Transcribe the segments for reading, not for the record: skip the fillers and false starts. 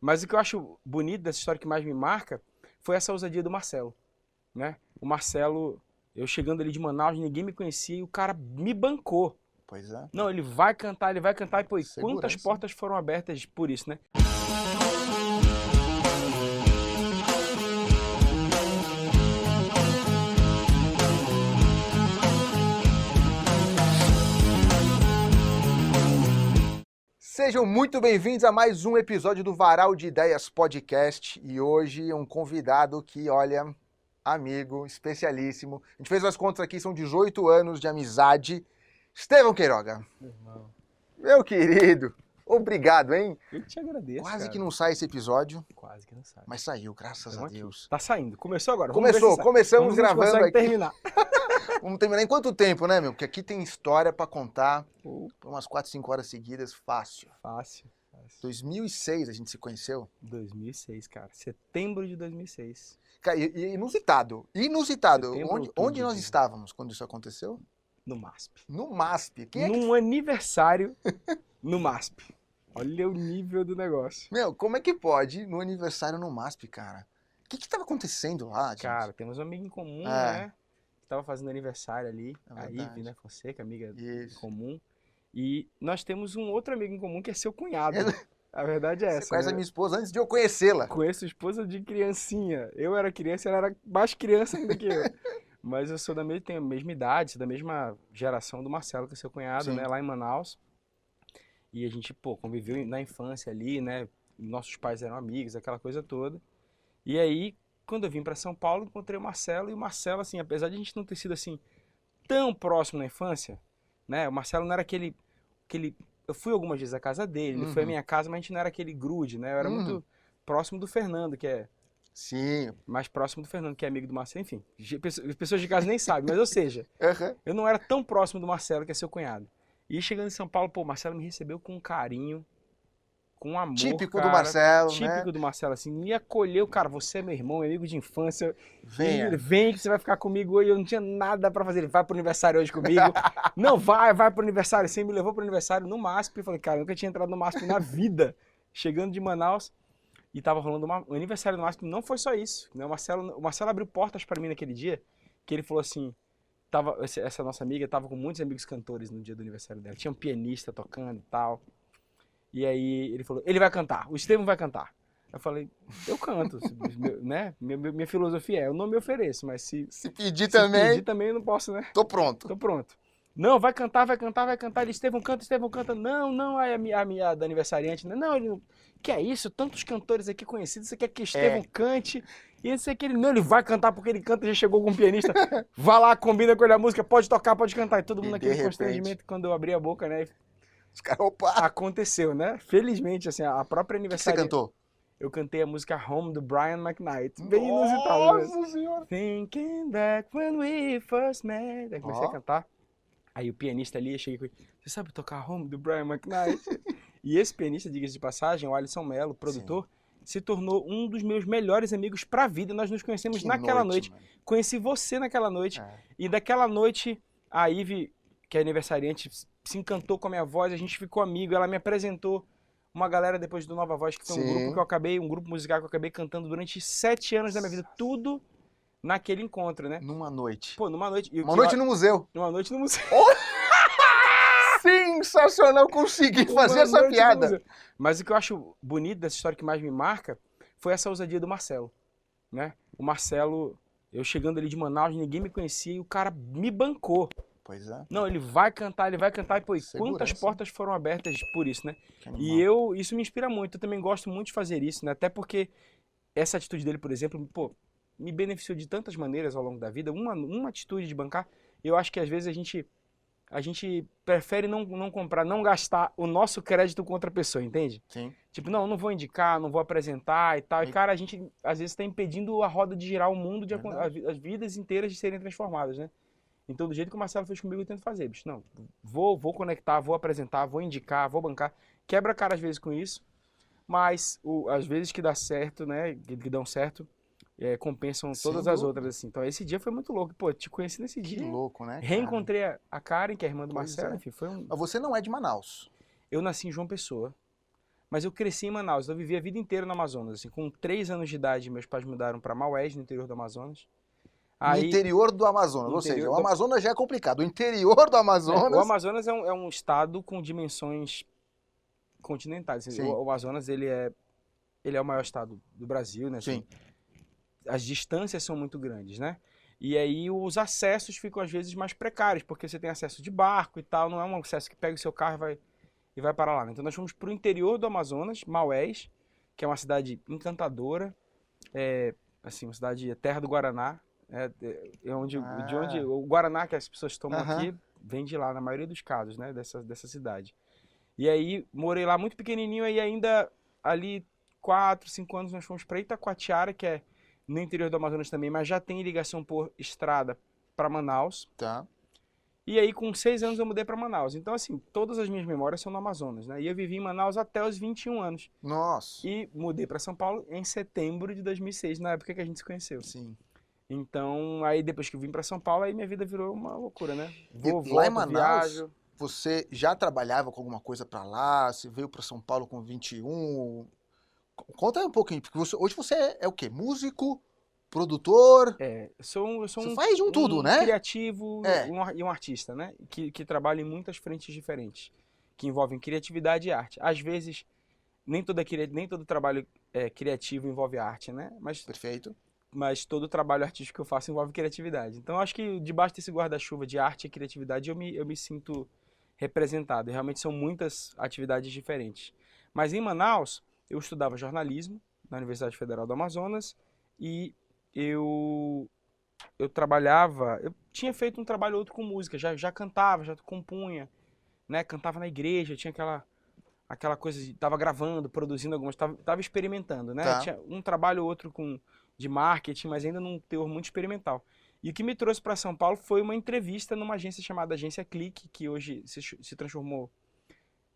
Mas o que eu acho bonito dessa história que mais me marca foi essa ousadia do Marcelo, né? O Marcelo, eu chegando ali de Manaus, ninguém me conhecia e o cara me bancou. Pois é. Não, ele vai cantar e pô, e quantas Segurança. portas foram abertas por isso, né? Sejam muito bem-vindos a mais um episódio do Varal de Ideias Podcast. E hoje um convidado que, olha, amigo, especialíssimo. A gente fez as contas aqui, são 18 anos de amizade. Estevão Queiroga. Meu irmão, Meu querido, obrigado, hein? eu te agradeço, Quase cara. que não sai esse episódio, Quase que não sai. mas saiu, graças Tamo a aqui. Deus. Tá saindo. Começou agora. Vamos ver se Começou, sai. começamos Vamos ver se gravando consegue aqui. terminar. Vamos terminar em quanto tempo, né, meu? Porque aqui tem história pra contar Pô, por umas 4, 5 horas seguidas, fácil. fácil. 2006 a gente se conheceu. 2006, cara. Setembro de 2006. Cara, e inusitado. Inusitado. Setembro, Onde outubro, nós né? estávamos quando isso aconteceu? No MASP. No MASP. Quem é que... Num aniversário no MASP. Olha o nível do negócio. Meu, como é que pode no aniversário no MASP, cara? O que estava acontecendo lá, gente? Cara, temos um amigo em comum, É. né? Que tava fazendo aniversário ali. É A verdade. Ive, né? Fonseca, amiga em Isso. comum. E nós temos um outro amigo em comum que é seu cunhado. A verdade é Você essa. conhece né? a minha esposa antes de eu conhecê-la. Conheço esposa de criancinha. Eu era criança, ela era mais criança ainda que eu. Mas eu sou tenho a mesma idade, sou da mesma geração do Marcelo, que é seu cunhado, Sim. né? Lá em Manaus. E a gente, pô, conviveu na infância ali, né? Nossos pais eram amigos, aquela coisa toda. E aí, quando eu vim pra São Paulo, encontrei o Marcelo. E o Marcelo, assim, apesar de a gente não ter sido, assim, tão próximo na infância, né? O Marcelo não era aquele... Eu fui algumas vezes à casa dele, ele foi à minha casa, mas a gente não era aquele grude, né? Eu era muito próximo do Fernando, que é Sim. mais próximo do Fernando, que é amigo do Marcelo. Enfim, as pessoas de casa nem sabem, mas ou seja, Aham. eu não era tão próximo do Marcelo, que é seu cunhado. E chegando em São Paulo, pô, o Marcelo me recebeu com carinho, com amor, Típico do cara, Marcelo, típico né? do Marcelo, assim, me acolheu, cara, você é meu irmão, meu amigo de infância, Venha. e vem que você vai ficar comigo hoje, eu não tinha nada pra fazer, ele vai pro aniversário hoje comigo, não, vai pro aniversário, assim, me levou pro aniversário no MASP, eu falei, cara, eu nunca tinha entrado no MASP na vida, chegando de Manaus, e tava rolando um aniversário no MASP, não foi só isso, né, o Marcelo abriu portas pra mim naquele dia, que ele falou assim, essa nossa amiga tava com muitos amigos cantores no dia do aniversário dela, tinha um pianista tocando e tal. E aí ele falou, ele vai cantar, o Estevão vai cantar. Eu falei, eu canto, né? Minha filosofia é, eu não me ofereço, mas Se pedir se também, pedir também eu não posso, né? tô pronto. Tô pronto. Não, vai cantar. Ele, Estevão canta. Não, aí a minha da aniversariante, não, ele não... Que é isso? Tantos cantores aqui conhecidos, você quer que Estevão cante? E esse aqui, ele vai cantar porque ele canta, já chegou com um pianista, vai lá, combina com ele a música, pode tocar, pode cantar. E todo mundo E de naquele repente- constrangimento, quando eu abri a boca, né? Os caras, opa! Aconteceu, né? Felizmente, assim, a própria O que você aniversário. cantou? Eu cantei a música Home do Brian McKnight. Bem inusitado, né? Nossa senhora! Thinking back when we first met. Aí comecei Ó. a cantar. Aí o pianista ali, eu cheguei com ele, você sabe tocar Home do Brian McKnight? E esse pianista, diga-se de passagem, o Alisson Mello, produtor, se tornou um dos meus melhores amigos pra vida. Nós nos conhecemos Que naquela noite. mano. Conheci você naquela noite. É. E daquela noite, a Ive, que é aniversariante, se encantou com a minha voz, a gente ficou amigo, ela me apresentou uma galera depois do Nova Voz, que foi um grupo musical que eu acabei cantando durante 7 anos da minha vida, tudo naquele encontro, né? Numa noite. Pô, numa noite... Uma noite no museu. Numa noite no museu. Sensacional, consegui fazer essa Noite no piada. museu. Mas o que eu acho bonito dessa história que mais me marca foi essa ousadia do Marcelo, né? O Marcelo, eu chegando ali de Manaus, ninguém me conhecia e o cara me bancou. Pois é. Não, ele vai cantar e pô, e quantas Segurança. portas foram abertas por isso, né? Que animal. E isso me inspira muito, eu também gosto muito de fazer isso, né? Até porque essa atitude dele, por exemplo, pô, me beneficiou de tantas maneiras ao longo da vida. Uma atitude de bancar, eu acho que às vezes a gente prefere não comprar, não gastar o nosso crédito com outra pessoa, entende? Sim. Tipo, não vou indicar, não vou apresentar e tal. E, E- cara, a gente às vezes está impedindo a roda de girar o mundo, Verdade. as vidas inteiras de serem transformadas, né? Então, do jeito que o Marcelo fez comigo, eu tento fazer, bicho. Não, vou conectar, vou apresentar, vou indicar, vou bancar. Quebra a cara às vezes com isso, mas às vezes que dá certo, né, que dão certo, compensam Sem todas as dúvida. outras, assim. Então, esse dia foi muito louco. Pô, te conheci nesse Que dia. louco, né, cara? Reencontrei a Karen, que é a irmã do Pois Marcelo, é. enfim, foi um... Mas você não é de Manaus. Eu nasci em João Pessoa, Mas eu cresci em Manaus, eu vivi a vida inteira no Amazonas. Assim, com 3 anos de idade, meus pais mudaram para Maués, no interior do Amazonas. No Aí, interior do Amazonas, ou seja, interior o do- Amazonas já é complicado. O interior do o Amazonas, Amazonas é um estado com dimensões continentais. Assim, sim, o Amazonas, ele é o maior estado do Brasil, né? Assim, sim, as distâncias são muito grandes, né? E aí os acessos ficam às vezes mais precários, porque você tem acesso de barco e tal, não é um acesso que pega o seu carro e vai para lá, né? Então nós fomos para o interior do Amazonas, Maués, que é uma cidade encantadora, assim, uma cidade terra do Guaraná, de onde ah, o Guaraná que as pessoas tomam aham, aqui vem de lá, na maioria dos casos, né? Dessa cidade. E aí morei lá muito pequenininho e ainda ali 4, 5 anos nós fomos para Itacoatiara, que é no interior do Amazonas também, mas já tem ligação por estrada para Manaus. tá, E aí com 6 anos eu mudei para Manaus. Então assim, todas as minhas memórias são no Amazonas, né? E eu vivi em Manaus até os 21 anos. nossa, E mudei para São Paulo em setembro de 2006, na época que a gente se conheceu. sim. Então, aí depois que eu vim para São Paulo, aí minha vida virou uma loucura, né? E Vou, lá em volto, Manaus, viajo. você já trabalhava com alguma coisa pra lá? Você veio pra São Paulo com 21? Conta aí um pouquinho, porque hoje você é o quê? Músico, produtor? Eu sou Você um, faz de um tudo, um né? criativo É, e um artista, né? Que trabalha em muitas frentes diferentes, que envolvem criatividade e arte. Às vezes, nem todo trabalho criativo envolve arte, né? perfeito. Mas todo trabalho artístico que eu faço envolve criatividade. Então, acho que debaixo desse guarda-chuva de arte e criatividade, eu me sinto representado. E realmente são muitas atividades diferentes. Mas em Manaus, eu estudava jornalismo na Universidade Federal do Amazonas e eu eu tinha feito um trabalho ou outro com música, já cantava, já compunha, né? Cantava na igreja, tinha aquela coisa de tava gravando, produzindo algumas, tava experimentando, né? Tá. Tinha um trabalho ou outro de marketing, mas ainda num teor muito experimental. E o que me trouxe para São Paulo foi uma entrevista numa agência chamada Agência Clique, que hoje se transformou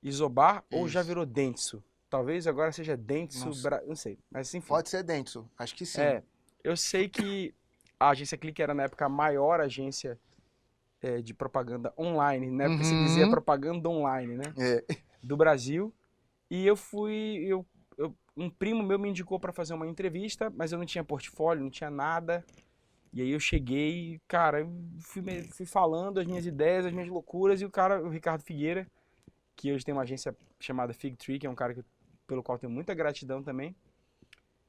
em Isobar ou já Isso. virou Dentsu. Talvez agora seja Não, Dentsu, não sei, mas enfim. pode ser Dentsu, acho que sim. É, eu sei que a agência Clique era na época a maior agência de propaganda online, na época se dizia Uhum. propaganda online, né? É. Do Brasil. E um primo meu me indicou para fazer uma entrevista, mas eu não tinha portfólio, não tinha nada. E aí eu cheguei, cara, eu fui falando as minhas ideias, as minhas loucuras, e o Ricardo Figueira, que hoje tem uma agência chamada Fig Tree, que é um cara pelo qual eu tenho muita gratidão também,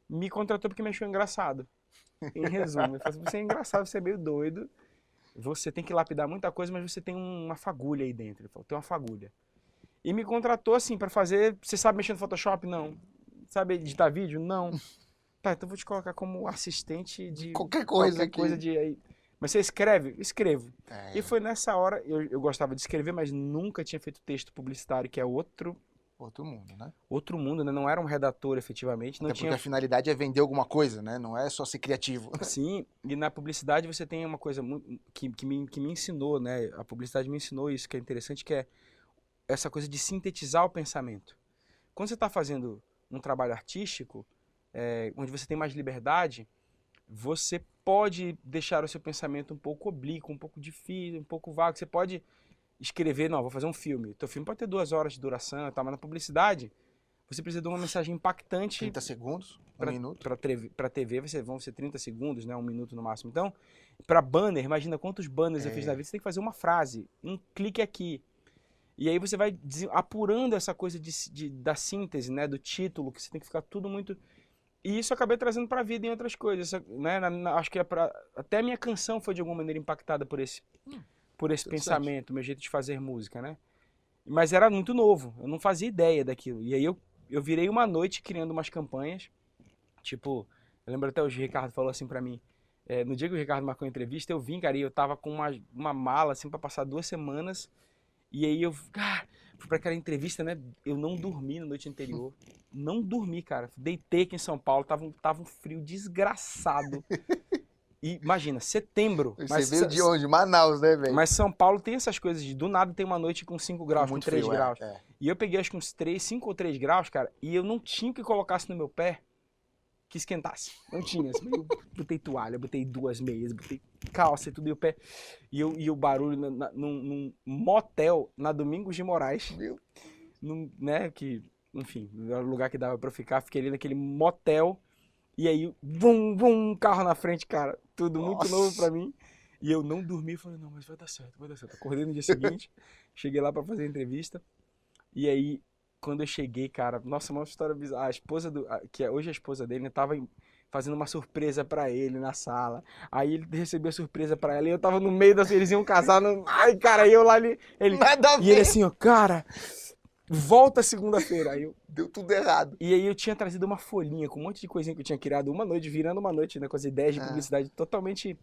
me contratou porque me achou engraçado. Em resumo, ele falou assim, você é engraçado, você é meio doido, você tem que lapidar muita coisa, mas você tem uma fagulha aí dentro. Ele falou, tem uma fagulha. E me contratou assim para fazer. Você sabe mexer no Photoshop? Não. Sabe editar vídeo? Não. Tá, então vou te colocar como assistente de Qualquer coisa qualquer coisa que. de aí. Mas você escreve? Escrevo. E É, foi nessa hora, eu gostava de escrever, mas nunca tinha feito texto publicitário, que é outro mundo, né? outro mundo, né? Não era um redator efetivamente, não Até porque tinha. a finalidade é vender alguma coisa, né? Não é só ser criativo. Sim, e na publicidade você tem uma coisa que me ensinou, né? A publicidade me ensinou isso, que é interessante, que é essa coisa de sintetizar o pensamento. Quando você está fazendo um trabalho artístico, onde você tem mais liberdade, você pode deixar o seu pensamento um pouco oblíquo, um pouco difícil, um pouco vago. Você pode escrever, não, vou fazer um filme. Teu filme pode ter 2 horas de duração e tal, mas na publicidade, você precisa de uma mensagem impactante 30 segundos, um minuto. para TV, vão ser 30 segundos, né, 1 minuto no máximo. Então, para banner, imagina quantos banners eu fiz na É, vida, você tem que fazer uma frase, um clique aqui. E aí você vai apurando essa coisa da síntese, né, do título, que você tem que ficar tudo muito... E isso eu acabei trazendo para a vida em outras coisas, né? Acho que até a minha canção foi de alguma maneira impactada por esse interessante. pensamento, meu jeito de fazer música, né? Mas era muito novo, eu não fazia ideia daquilo. E aí eu virei uma noite criando umas campanhas, tipo, eu lembro até hoje o Ricardo falou assim para mim, no dia que o Ricardo marcou a entrevista, eu vim, cara, e eu tava com uma mala assim para passar 2 semanas. E aí fui pra aquela entrevista, né? Eu não dormi na noite anterior. Não dormi, cara. Deitei aqui em São Paulo, tava um frio desgraçado. E imagina, setembro. Você veio de onde? Manaus, né, velho? Mas São Paulo tem essas coisas de do nada tem uma noite com 5 Com graus, com muito 3 frio, graus. é. E eu peguei acho que uns 5 ou 3 graus, cara, e eu não tinha que colocasse no meu pé que esquentasse. Não tinha. Assim, eu botei toalha, botei 2 meias, botei calça e tudo, e o pé. E o barulho num motel na Domingos de Moraes, Meu, né, que enfim, era o lugar que dava pra eu ficar. Fiquei ali naquele motel. E aí, um carro na frente, cara. Tudo muito novo pra Nossa. mim. E eu não dormi. Falei, não, mas vai dar certo, vai dar certo. Acordei no dia seguinte. Cheguei lá pra fazer a entrevista. E aí, quando eu cheguei, cara, nossa, uma história bizarra. A esposa que é hoje a esposa dele, né, tava fazendo uma surpresa pra ele na sala. Aí ele recebeu a surpresa pra ela e eu tava no meio da, eles iam casar. Ai, cara, eu lá, Nada a e ele ver. assim, ó, cara, volta segunda-feira. Deu tudo errado. E aí eu tinha trazido uma folhinha com um monte de coisinha que eu tinha criado uma noite, virando uma noite, né, com as ideias de publicidade totalmente.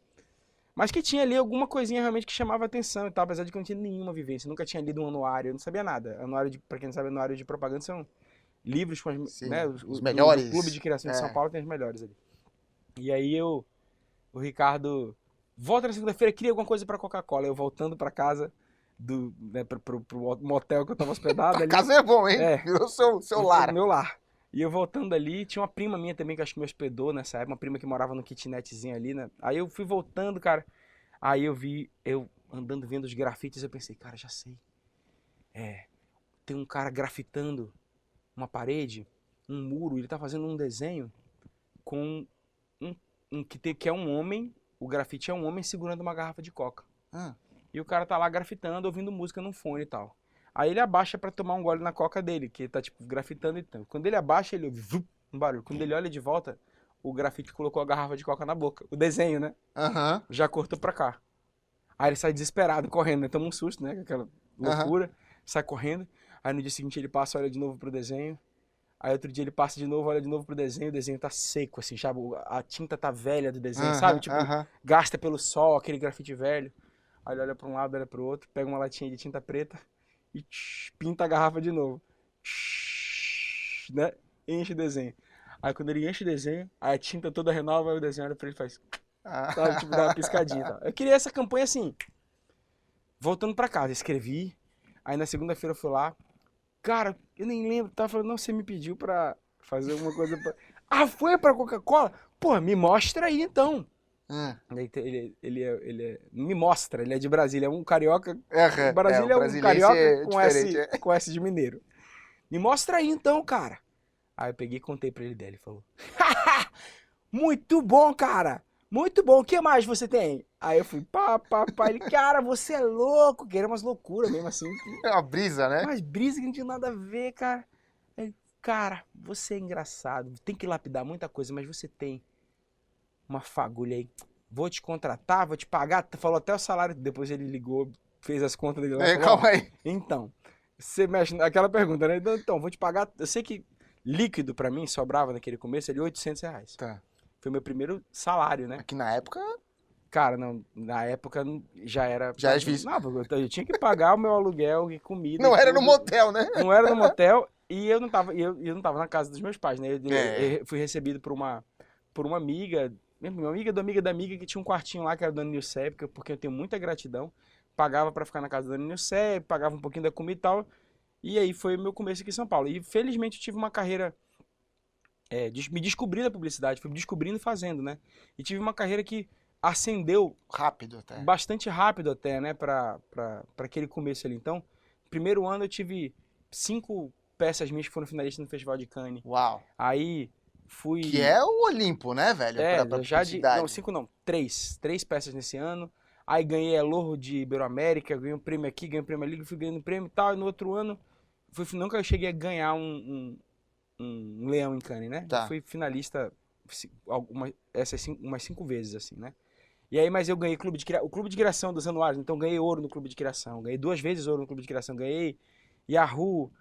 Mas que tinha ali alguma coisinha realmente que chamava atenção e tal, apesar de que eu não tinha nenhuma vivência. Eu nunca tinha lido um anuário, eu não sabia nada. Anuário pra quem não sabe, anuário de propaganda são livros com as, Sim, né, os do Clube de melhores. Criação de São Paulo tem as melhores ali. E aí o Ricardo, volta na segunda-feira, queria alguma coisa pra Coca-Cola. Eu voltando pra casa, né, pro motel que eu tava hospedado Pra ali. casa é bom, hein? É, Virou seu pro lar. meu lar. E eu voltando ali, tinha uma prima minha também que acho que me hospedou nessa época, uma prima que morava no kitnetzinho ali, né? Aí eu fui voltando, cara. Aí eu andando vendo os grafites, eu pensei, cara, já sei. Tem um cara grafitando uma parede, um muro, ele tá fazendo um desenho com que é um homem, o grafite é um homem segurando uma garrafa de coca. Ah, E o cara tá lá grafitando, ouvindo música no fone e tal. Aí ele abaixa pra tomar um gole na coca dele, que ele tá tipo grafitando e tal. Quando ele abaixa, ele ouve um barulho. Quando ele olha de volta, o grafite colocou a garrafa de coca na boca. O desenho, né? Aham, Já cortou pra cá. Aí ele sai desesperado, correndo, né? Toma um susto, né? Aquela aham. loucura. Sai correndo. Aí no dia seguinte ele passa, olha de novo pro desenho. Aí outro dia ele passa de novo, olha de novo pro desenho. O desenho tá seco, assim, sabe? A tinta tá velha do desenho, sabe? Aham, Tipo, aham. gasta pelo sol, aquele grafite velho. Aí ele olha pra um lado, olha pro outro, pega uma latinha de tinta preta e pinta a garrafa de novo. Né? Enche o desenho. Aí quando ele enche o desenho, aí a tinta toda renova, aí o desenho olha pra ele e faz, sabe? Tipo, dá uma piscadinha e tal. Eu queria essa campanha assim, voltando pra casa, escrevi. Aí na segunda-feira eu fui lá. Cara, eu nem lembro, tava falando, não, você me pediu pra fazer alguma coisa pra... Ah, foi pra Coca-Cola? Pô, me mostra aí então. Ah, Me mostra, ele é de Brasília, é um carioca. o Brasília é um brasiliense carioca é com diferente. com S de mineiro. Me mostra aí então, cara. Aí eu peguei e contei pra ele dele, ele falou: muito bom, cara! Muito bom, o que mais você tem? Aí eu fui, ele, cara, você é louco, que era umas loucuras mesmo assim. É uma brisa, né? Mas brisa que não tinha nada a ver, cara. Aí, cara, você é engraçado, tem que lapidar muita coisa, mas você tem uma fagulha aí. Vou te contratar, vou te pagar. Falou até o salário. Depois ele ligou, fez as contas dele lá e falou: ó, Calma aí. então, você mexe aquela pergunta, né? Então, vou te pagar. Eu sei que líquido pra mim sobrava naquele começo ali R$ 800. Tá. Foi meu primeiro salário, né? Aqui na época Cara, não, na época já era. já é difícil. Não, eu tinha que pagar o meu aluguel e comida. Não e era no tudo. motel, né? Não era no motel e eu não tava, eu não tava na casa dos meus pais, né? É. Eu fui recebido por uma amiga, minha amiga da amiga da amiga que tinha um quartinho lá que era a Dona Nilce, porque eu tenho muita gratidão. Pagava pra ficar na casa da Dona Nilce, pagava um pouquinho da comida e tal. E aí foi o meu começo aqui em São Paulo. E felizmente eu tive uma carreira, me descobri na publicidade, fui me descobrindo e fazendo, né? E tive uma carreira que ascendeu Rápido até. bastante rápido até, né, pra aquele começo ali. Então, primeiro ano eu tive 5 peças minhas que foram finalistas no Festival de Cannes. Uau. Aí fui... Que é o Olimpo, né, velho? Pra já de... publicidade. Não, 5 não, 3. 3 peças nesse ano. Aí ganhei a Loro de Iberoamérica, ganhei um prêmio aqui, ganhei um prêmio ali, fui ganhando prêmio e tal. E no outro ano, nunca cheguei a ganhar um leão em Cannes, né? Tá. Eu fui finalista umas 5 vezes, assim, né? E aí, mas eu ganhei o Clube de Criação dos Anuários, então ganhei ouro no Clube de Criação, ganhei 2 vezes ouro no Clube de Criação, ganhei Yahoo,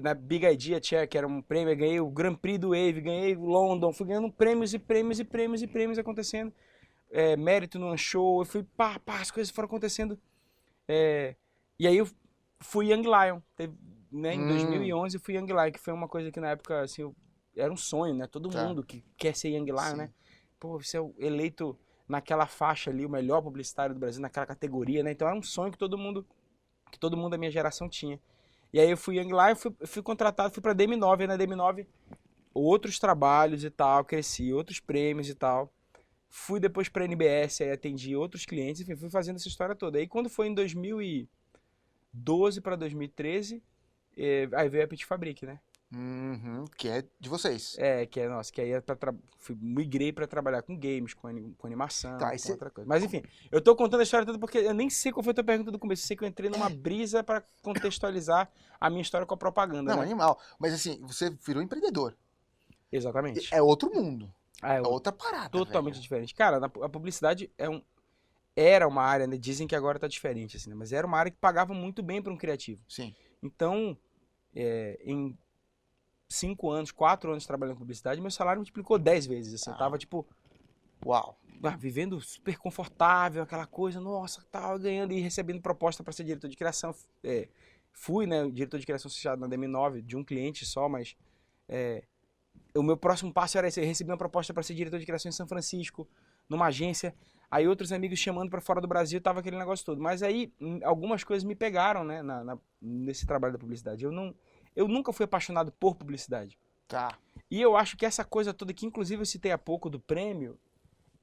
na Big Idea Chair, que era um prêmio, ganhei o Grand Prix do Wave, ganhei o London, fui ganhando prêmios e prêmios e prêmios e prêmios acontecendo, mérito no show, eu fui as coisas foram acontecendo, e aí eu fui Young Lion, né, em 2011 eu fui Young Lion, que foi uma coisa que na época, assim, era um sonho, né, todo Tá. mundo que quer ser Young Lion, Sim. né, pô, você é eleito naquela faixa ali, o melhor publicitário do Brasil, naquela categoria, né? Então era um sonho que todo mundo da minha geração tinha. E aí eu fui Young Lion, fui contratado, fui pra DM9, e na DM9 outros trabalhos e tal, cresci, outros prêmios e tal. Fui depois pra NBS, aí atendi outros clientes, enfim, fui fazendo essa história toda. Aí quando foi em 2012 pra 2013, aí veio a Petit Fabrique, né? Que é de vocês. Que é nossa, que aí é migrei pra trabalhar com games, com animação, Tá, com outra coisa. Mas enfim, eu tô contando a história toda porque eu nem sei qual foi a tua pergunta do começo. Eu sei que eu entrei numa brisa pra contextualizar a minha história com a propaganda, Não, né? animal. Mas assim, você virou empreendedor. Exatamente. É outro mundo. Ah, É outra parada, totalmente velho. diferente. Cara, a publicidade era uma área, né? Dizem que agora tá diferente, assim, né? Mas era uma área que pagava muito bem para um criativo. Sim. Então, em 4 anos trabalhando com publicidade, meu salário multiplicou 10 vezes. Assim, eu tava, tipo, Uau. vivendo super confortável, aquela coisa, nossa, tava ganhando e recebendo proposta para ser diretor de criação. Fui, né, diretor de criação associado na DM9 de um cliente só, mas o meu próximo passo era esse. Eu recebi uma proposta para ser diretor de criação em São Francisco, numa agência. Aí outros amigos chamando para fora do Brasil, tava aquele negócio todo. Mas aí algumas coisas me pegaram, né, nesse trabalho da publicidade. Eu nunca fui apaixonado por publicidade. Tá. E eu acho que essa coisa toda, que inclusive eu citei há pouco do prêmio,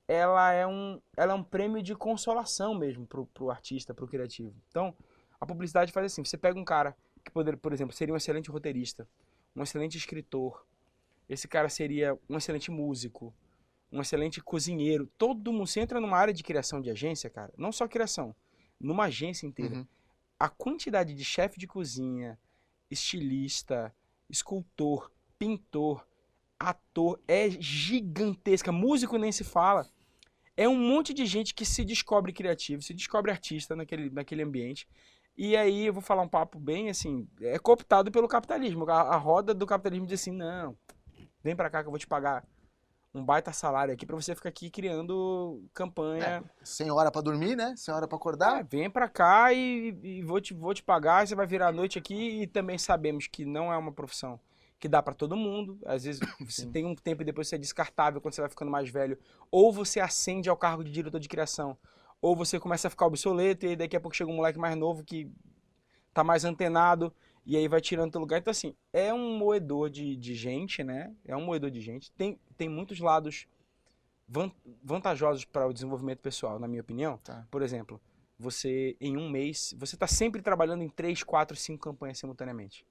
ela é um prêmio de consolação mesmo pro artista, pro criativo. Então, a publicidade faz assim, você pega um cara que, por exemplo, seria um excelente roteirista, um excelente escritor, esse cara seria um excelente músico, um excelente cozinheiro. Todo mundo, você entra numa área de criação de agência, cara, não só criação, numa agência inteira. A quantidade de chefe de cozinha, estilista, escultor, pintor, ator é gigantesca. Músico nem se fala. É um monte de gente que se descobre criativo, se descobre artista naquele ambiente. E aí eu vou falar um papo bem assim, é cooptado pelo capitalismo. A roda do capitalismo diz assim, não, vem pra cá que eu vou te pagar um baita salário aqui pra você ficar aqui criando campanha. Sem hora pra dormir, né? Sem hora pra acordar. Vem pra cá e vou te pagar, você vai virar a noite aqui. E também sabemos que não é uma profissão que dá pra todo mundo. Às vezes você tem um tempo e depois você é descartável quando você vai ficando mais velho. Ou você ascende ao cargo de diretor de criação, ou você começa a ficar obsoleto e aí daqui a pouco chega um moleque mais novo que tá mais antenado e aí vai tirando teu lugar. Então assim, é um moedor de gente, né? É um moedor de gente. Tem muitos lados vantajosos para o desenvolvimento pessoal, na minha opinião. Tá. Por exemplo, você em um mês, você está sempre trabalhando em 3, 4, 5 campanhas simultaneamente.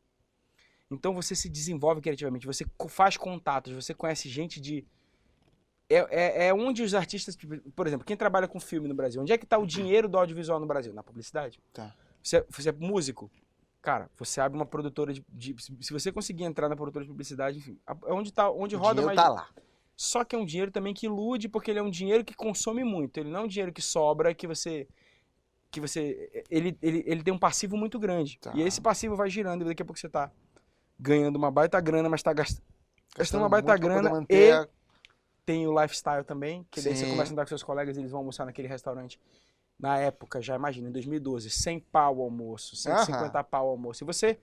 Então você se desenvolve criativamente, você faz contatos, você conhece gente de... É onde os artistas, por exemplo, quem trabalha com filme no Brasil, onde é que está o dinheiro do audiovisual no Brasil? Na publicidade. Tá. Você é músico, cara, você abre uma produtora se você conseguir entrar na produtora de publicidade, enfim, é onde roda mais... Tá lá. Só que é um dinheiro também que ilude, porque ele é um dinheiro que consome muito. Ele não é um dinheiro que sobra, ele tem um passivo muito grande. Tá. E esse passivo vai girando e daqui a pouco você tá ganhando uma baita grana, mas tá gastando uma baita grana e tem o lifestyle também, que daí você começa a andar com seus colegas e eles vão almoçar naquele restaurante. Na época, já imagina, em 2012, 100 pau o almoço, 150 pau o almoço. E você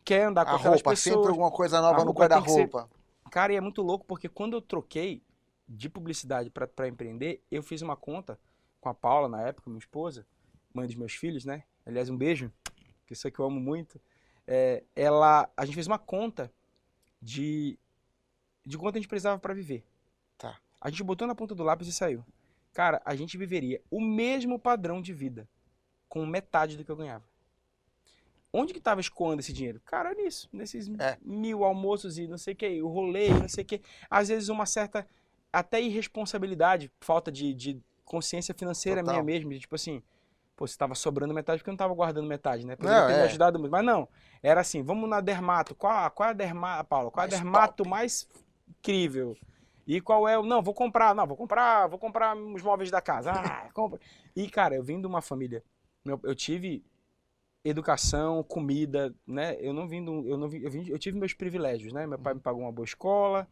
quer andar com aquelas pessoas... sempre alguma coisa nova no guarda-roupa. Cara, e é muito louco porque quando eu troquei de publicidade para empreender, eu fiz uma conta com a Paula, na época, minha esposa, mãe dos meus filhos, né? Aliás, um beijo, que isso aqui eu amo muito. A gente fez uma conta de quanto a gente precisava para viver. Tá. A gente botou na ponta do lápis e saiu. Cara, a gente viveria o mesmo padrão de vida com metade do que eu ganhava. Onde que tava escoando esse dinheiro? Cara, nisso. Nesses 1000 almoços e não sei o que, o rolê e não sei o que. Às vezes uma certa até irresponsabilidade, falta de consciência financeira minha mesmo. De, tipo assim, pô, você tava sobrando metade porque eu não tava guardando metade, né? Poderia ter me ajudado muito. Mas não, era assim, vamos na dermato. Qual é a dermato, Paulo? Qual é a dermato mais incrível? E qual é o... Não, vou comprar os móveis da casa. Compra. E, cara, eu vim de uma família. Eu tive educação, comida, né? Eu tive meus privilégios, né? Meu pai me pagou uma boa escola,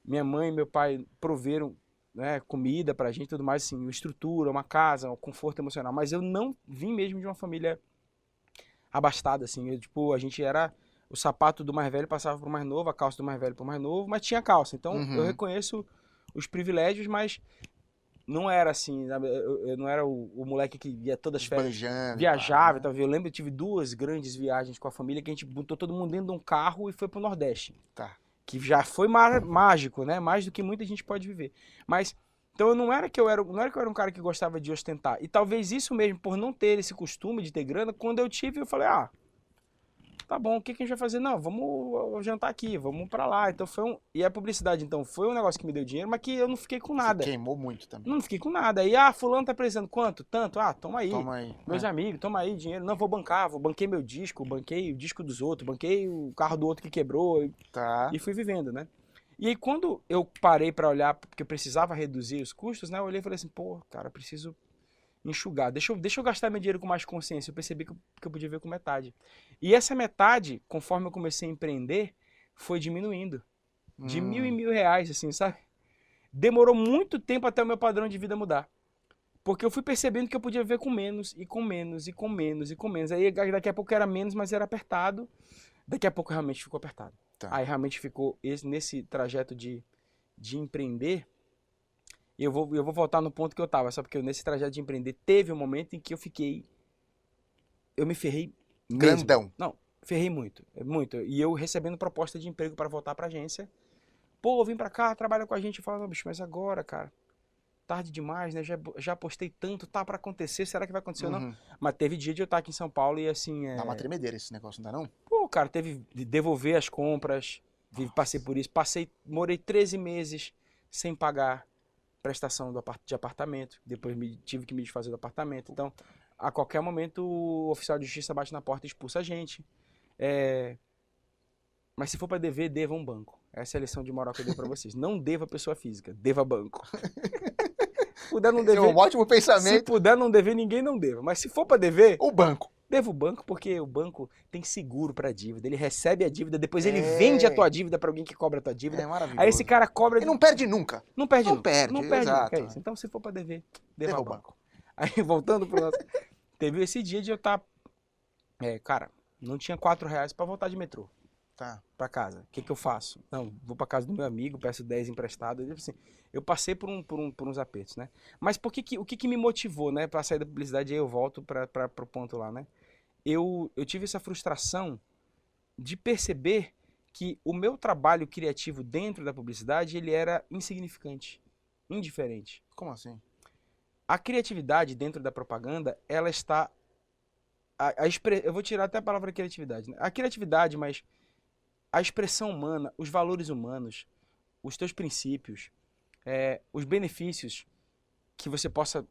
minha mãe e meu pai proveram, né, comida pra gente e tudo mais, assim, uma estrutura, uma casa, um conforto emocional. Mas eu não vim mesmo de uma família abastada, assim. A gente era... O sapato do mais velho passava pro mais novo, a calça do mais velho pro mais novo, mas tinha calça. Então, eu reconheço os privilégios, mas não era assim, eu não era o moleque que ia todas as férias, viajava e tal. Eu lembro, eu tive 2 grandes viagens com a família, que a gente botou todo mundo dentro de um carro e foi pro Nordeste. Tá. Que já foi mágico, né? Mais do que muita gente pode viver. Mas, então não era que eu era um cara que gostava de ostentar. E talvez isso mesmo, por não ter esse costume de ter grana, quando eu tive, eu falei, Tá bom, o que a gente vai fazer? Não, vamos jantar aqui, vamos pra lá. Então e a publicidade, então, foi um negócio que me deu dinheiro, mas que eu não fiquei com nada. Você queimou muito também. Não fiquei com nada. Aí, fulano tá precisando quanto? Tanto? Toma aí. Toma aí. Meus amigos, toma aí dinheiro. Não, vou bancar, banquei meu disco, banquei o disco dos outros, banquei o carro do outro que quebrou Tá. e fui vivendo, né? E aí, quando eu parei pra olhar, porque eu precisava reduzir os custos, né? Eu olhei e falei assim, pô, cara, eu preciso enxugar. Deixa eu gastar meu dinheiro com mais consciência. Eu percebi que eu podia ver com metade. E essa metade, conforme eu comecei a empreender, foi diminuindo. De R$ 1.000 em R$ 1.000, assim, sabe? Demorou muito tempo até o meu padrão de vida mudar. Porque eu fui percebendo que eu podia viver com menos, e com menos, e com menos, e com menos. Aí daqui a pouco era menos, mas era apertado. Daqui a pouco realmente ficou apertado. Tá. Aí realmente ficou nesse trajeto de empreender. E eu vou voltar no ponto que eu tava, só porque nesse trajeto de empreender teve um momento em que eu me ferrei mesmo. Grandão. Não, ferrei muito, muito. E eu recebendo proposta de emprego para voltar pra agência. Pô, vim pra cá, trabalha com a gente. Eu falava, não, bicho, mas agora, cara, tarde demais, né? Já apostei tanto, tá pra acontecer, será que vai acontecer ou não? Mas teve dia de eu estar aqui em São Paulo e assim... Dá uma tremedeira esse negócio, não dá não? Pô, cara, teve de devolver as compras, passei por isso. Morei 13 meses sem pagar prestação de apartamento, depois tive que me desfazer do apartamento. Então, a qualquer momento, o oficial de justiça bate na porta e expulsa a gente. Mas se for para dever, deva um banco. Essa é a lição de moral que eu dei para vocês. Não deva pessoa física, deva banco. Se puder não dever, é um ótimo pensamento. Se puder não dever, ninguém não deva. Mas se for para dever, o banco. Deva o banco, porque o banco tem seguro para a dívida. Ele recebe a dívida, depois ele vende a tua dívida para alguém que cobra a tua dívida. É maravilhoso. Aí esse cara cobra... E não perde nunca. Não perde não nunca. Perde, não perde exato. nunca. É isso. Então, se for para dever, deva ao banco. Aí, voltando pro nosso... Teve esse dia de eu estar... cara, não tinha R$4 para voltar de metrô. Tá. Para casa. O que eu faço? Não, vou para casa do meu amigo, peço 10 emprestado. Assim, eu passei por uns apertos, né? Mas o que me motivou, né? Para sair da publicidade, aí eu volto para o ponto lá, né? Eu tive essa frustração de perceber que o meu trabalho criativo dentro da publicidade, ele era insignificante, indiferente. Como assim? A criatividade dentro da propaganda, ela está... eu vou tirar até a palavra criatividade, né? A criatividade, mas a expressão humana, os valores humanos, os teus princípios, os benefícios que você possa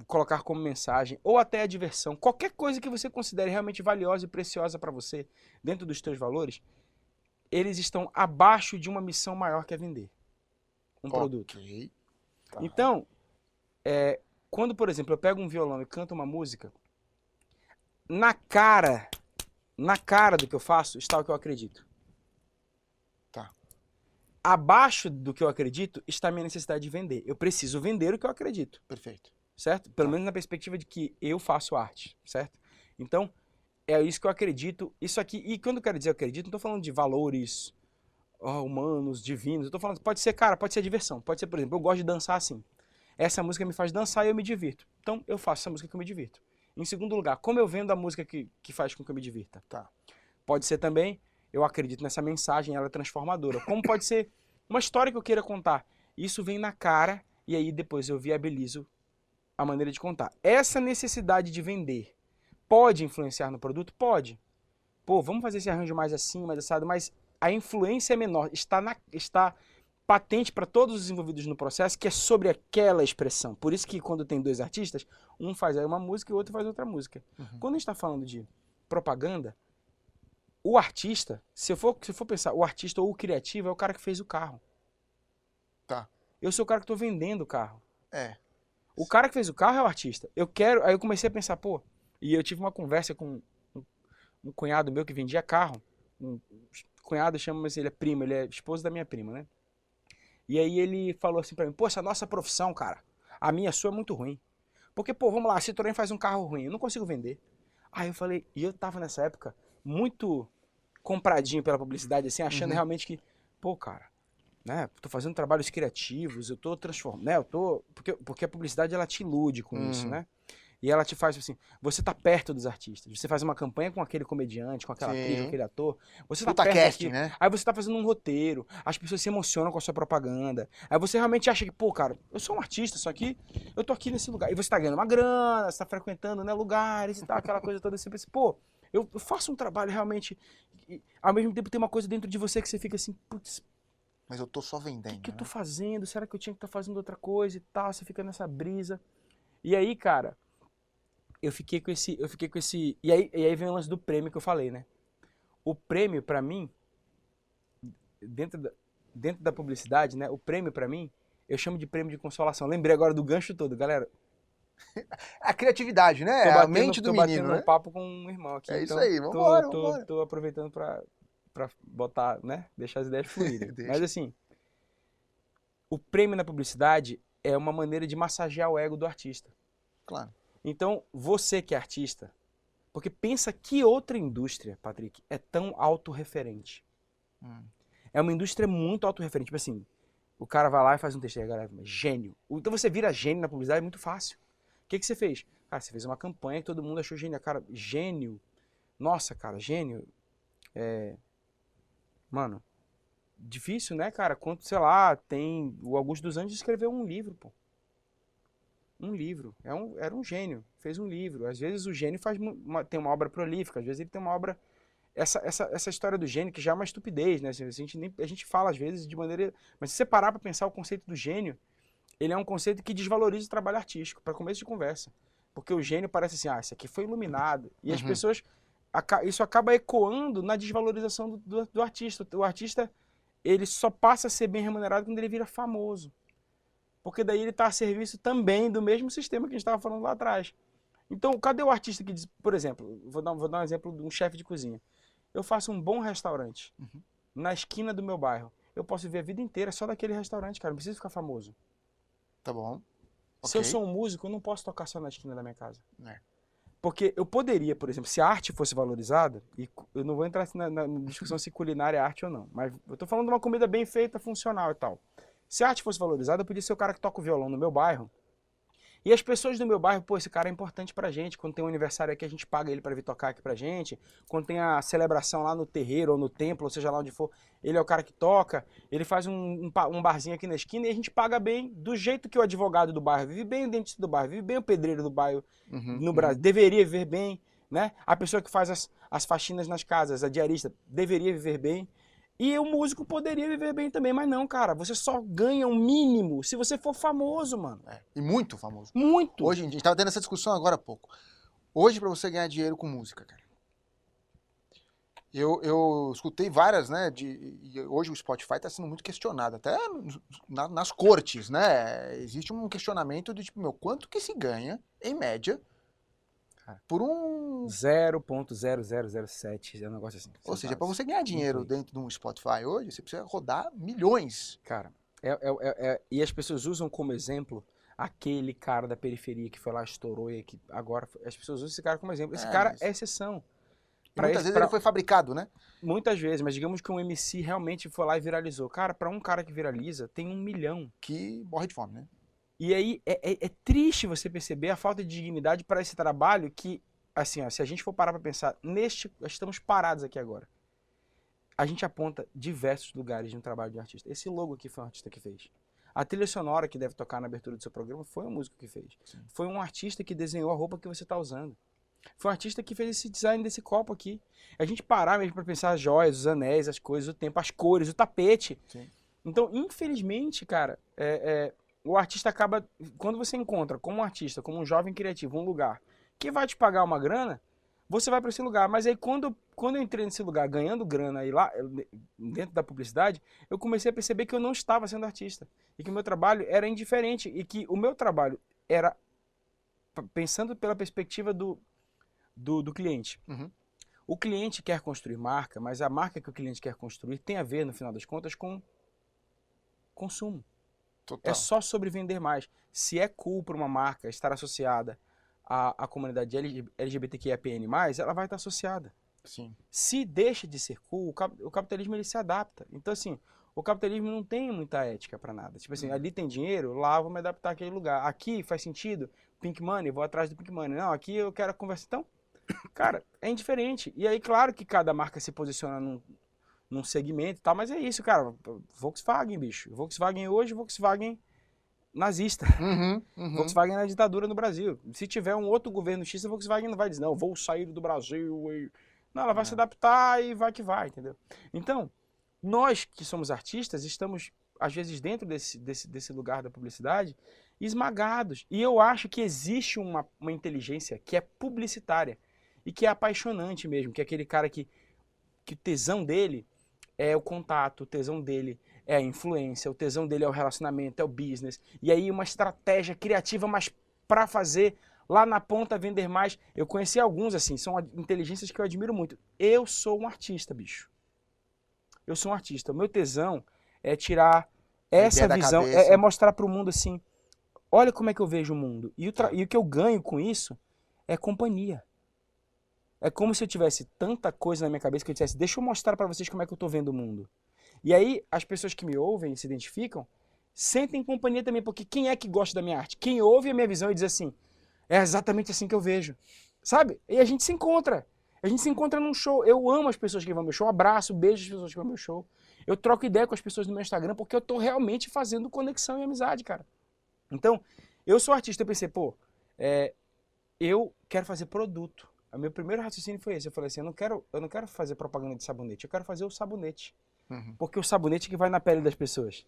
colocar como mensagem, ou até a diversão, qualquer coisa que você considere realmente valiosa e preciosa para você, dentro dos teus valores, eles estão abaixo de uma missão maior que é vender um produto. Tá. Então, quando, por exemplo, eu pego um violão e canto uma música, na cara do que eu faço está o que eu acredito. Tá. Abaixo do que eu acredito está a minha necessidade de vender. Eu preciso vender o que eu acredito. Perfeito. Certo? Pelo menos na perspectiva de que eu faço arte, certo? Então, é isso que eu acredito. Isso aqui, e quando eu quero dizer eu acredito, não estou falando de valores humanos, divinos. Eu estou falando, pode ser diversão. Pode ser, por exemplo, eu gosto de dançar assim. Essa música me faz dançar e eu me divirto. Então, eu faço essa música que eu me divirto. Em segundo lugar, como eu vendo a música que faz com que eu me divirta? Tá. Pode ser também, eu acredito nessa mensagem, ela é transformadora. Como pode ser uma história que eu queira contar. Isso vem na cara e aí depois eu viabilizo a maneira de contar. Essa necessidade de vender pode influenciar no produto? Pode. Pô, vamos fazer esse arranjo mais assim, mais assado, mas a influência é menor. Está patente para todos os envolvidos no processo que é sobre aquela expressão. Por isso que quando tem dois artistas, um faz uma música e o outro faz outra música. Uhum. Quando a gente está falando de propaganda, o artista, se eu for pensar, o artista ou o criativo é o cara que fez o carro. Tá. Eu sou o cara que estou vendendo o carro. O cara que fez o carro é o artista. Aí eu comecei a pensar, pô, e eu tive uma conversa com um cunhado meu que vendia carro. Um cunhado chama-mas ele é primo, ele é esposo da minha prima, né? E aí ele falou assim pra mim, pô, essa nossa profissão, cara, a minha, a sua é muito ruim. Porque, pô, vamos lá, a Citroën faz um carro ruim, eu não consigo vender. Aí eu falei, e eu tava nessa época muito compradinho pela publicidade, assim, achando realmente que, pô, cara, né, tô fazendo trabalhos criativos, eu tô transformando, né, porque a publicidade, ela te ilude com isso, né? E ela te faz assim, você tá perto dos artistas, você faz uma campanha com aquele comediante, com aquela atriz, com aquele ator, você tá perto casting, né? Aí você tá fazendo um roteiro, as pessoas se emocionam com a sua propaganda, aí você realmente acha que, pô, cara, eu sou um artista, só que eu tô aqui nesse lugar, e você tá ganhando uma grana, você tá frequentando, né, lugares e tal, aquela coisa toda, você pensa, pô, Eu faço um trabalho realmente... E, ao mesmo tempo tem uma coisa dentro de você que você fica assim, putz, Mas eu tô só vendendo, o que eu tô né? fazendo? Será que eu tinha que estar fazendo outra coisa e tal? Você fica nessa brisa. E aí, cara, eu fiquei com esse... E aí vem o lance do prêmio que eu falei, né? O prêmio, pra mim, dentro da publicidade, né? O prêmio, pra mim, eu chamo de prêmio de consolação. Lembrei agora do gancho todo. Galera, A criatividade, né? tô É a batendo, mente do tô batendo menino, no né? papo com um irmão aqui, É isso então aí, vambora, vambora. tô aproveitando pra botar, né? Deixar as ideias fluírem. Mas Deixa. assim, o prêmio na publicidade é uma maneira de massagear o ego do artista. Claro. Então, você que é artista, porque pensa que outra indústria, Patrick, é tão autorreferente. É uma indústria muito autorreferente. Tipo assim, o cara vai lá e faz um texto aí, galera, gênio. Então você vira gênio na publicidade, é muito fácil. O que você fez? Cara, você fez uma campanha que todo mundo achou gênio. Cara, gênio. Nossa, cara, gênio. Mano, difícil, né, cara? Quanto, sei lá, tem... O Augusto dos Anjos escreveu um livro, pô. Um livro. Era um gênio. Fez um livro. Às vezes o gênio tem uma obra prolífica. Às vezes ele tem uma obra... Essa história do gênio, que já é uma estupidez, né? A gente fala, às vezes, de maneira... Mas se você parar pra pensar o conceito do gênio, ele é um conceito que desvaloriza o trabalho artístico, para começo de conversa. Porque o gênio parece assim, esse aqui foi iluminado. E as pessoas... Isso acaba ecoando na desvalorização do artista. O artista, ele só passa a ser bem remunerado quando ele vira famoso. Porque daí ele está a serviço também do mesmo sistema que a gente estava falando lá atrás. Então, cadê o artista que diz, por exemplo, vou dar um exemplo de um chefe de cozinha. Eu faço um bom restaurante na esquina do meu bairro. Eu posso viver a vida inteira só daquele restaurante, cara. Não preciso ficar famoso. Tá bom. Se eu sou um músico, eu não posso tocar só na esquina da minha casa. É. Porque eu poderia, por exemplo, se a arte fosse valorizada, e eu não vou entrar na discussão se culinária é arte ou não, mas eu tô falando de uma comida bem feita, funcional e tal. Se a arte fosse valorizada, eu podia ser o cara que toca o violão no meu bairro. E as pessoas do meu bairro, pô, esse cara é importante pra gente. Quando tem um aniversário aqui, a gente paga ele pra vir tocar aqui pra gente. Quando tem a celebração lá no terreiro ou no templo, ou seja lá onde for, ele é o cara que toca. Ele faz um barzinho aqui na esquina e a gente paga bem, do jeito que o advogado do bairro vive bem, o dentista do bairro vive bem, o pedreiro do bairro no Brasil deveria viver bem, né? A pessoa que faz as faxinas nas casas, a diarista, deveria viver bem. E o músico poderia viver bem também, mas não, cara. Você só ganha um mínimo se você for famoso, mano. E muito famoso. Muito. Hoje em dia, a gente tava tendo essa discussão agora há pouco. Hoje, pra você ganhar dinheiro com música, cara. Eu escutei várias, né? E hoje o Spotify tá sendo muito questionado, até nas cortes, né? Existe um questionamento de tipo, quanto que se ganha, em média, por um... 0,0007, é um negócio assim. Ou seja, para você ganhar dinheiro dentro de um Spotify hoje, você precisa rodar milhões. Cara, e as pessoas usam como exemplo aquele cara da periferia que foi lá, estourou e que agora... As pessoas usam esse cara como exemplo. Esse cara é exceção. E muitas vezes ele foi fabricado, né? Muitas vezes, mas digamos que um MC realmente foi lá e viralizou. Cara, para um cara que viraliza, tem 1 milhão. Que morre de fome, né? E aí é triste você perceber a falta de dignidade para esse trabalho que, assim, ó, se a gente for parar para pensar, estamos parados aqui agora. A gente aponta diversos lugares de um trabalho de artista. Esse logo aqui foi um artista que fez. A trilha sonora que deve tocar na abertura do seu programa foi um músico que fez. Sim. Foi um artista que desenhou a roupa que você está usando. Foi um artista que fez esse design desse copo aqui. A gente parar mesmo para pensar as joias, os anéis, as coisas, o tempo, as cores, o tapete. Sim. Então, infelizmente, cara, o artista acaba... Quando você encontra como um artista, como um jovem criativo, um lugar que vai te pagar uma grana, você vai para esse lugar. Mas aí, quando eu entrei nesse lugar ganhando grana aí lá, dentro da publicidade, eu comecei a perceber que eu não estava sendo artista. E que o meu trabalho era indiferente. E que o meu trabalho era pensando pela perspectiva do cliente. O cliente quer construir marca, mas a marca que o cliente quer construir tem a ver, no final das contas, com consumo. Total. É só sobre vender mais. Se é cool para uma marca estar associada à comunidade LGBTQIAPN+, ela vai estar associada. Sim. Se deixa de ser cool, o capitalismo ele se adapta. Então, assim, o capitalismo não tem muita ética para nada. Tipo assim, ali tem dinheiro, lá eu vou me adaptar àquele lugar. Aqui faz sentido, Pink Money, vou atrás do Pink Money. Não, aqui eu quero conversar. Então, cara, é indiferente. E aí, claro que cada marca se posiciona num segmento e tal, mas é isso, cara. Volkswagen, bicho. Volkswagen hoje, Volkswagen nazista. Volkswagen era ditadura no Brasil. Se tiver um outro governo X, a Volkswagen não vai dizer, não, vou sair do Brasil. Não, ela vai se adaptar e vai que vai, entendeu? Então, nós que somos artistas, estamos, às vezes, dentro desse lugar da publicidade, esmagados. E eu acho que existe uma inteligência que é publicitária e que é apaixonante mesmo, que é aquele cara que o tesão dele é o contato, o tesão dele é a influência, o tesão dele é o relacionamento, é o business. E aí uma estratégia criativa, mas para fazer lá na ponta vender mais. Eu conheci alguns assim, são inteligências que eu admiro muito. Eu sou um artista, bicho. Eu sou um artista. O meu tesão é tirar essa visão, é mostrar para o mundo assim, olha como é que eu vejo o mundo. E o que eu ganho com isso é companhia. É como se eu tivesse tanta coisa na minha cabeça que eu dissesse, deixa eu mostrar para vocês como é que eu tô vendo o mundo. E aí, as pessoas que me ouvem, se identificam, sentem companhia também, porque quem é que gosta da minha arte? Quem ouve a minha visão e diz assim, é exatamente assim que eu vejo. Sabe? E a gente se encontra. A gente se encontra num show. Eu amo as pessoas que vão ao meu show, abraço, beijo as pessoas que vão ao meu show. Eu troco ideia com as pessoas no meu Instagram, porque eu tô realmente fazendo conexão e amizade, cara. Então, eu sou artista, eu pensei, eu quero fazer produto. O meu primeiro raciocínio foi esse. Eu falei assim, eu não quero fazer propaganda de sabonete, eu quero fazer o sabonete. Porque o sabonete que vai na pele das pessoas.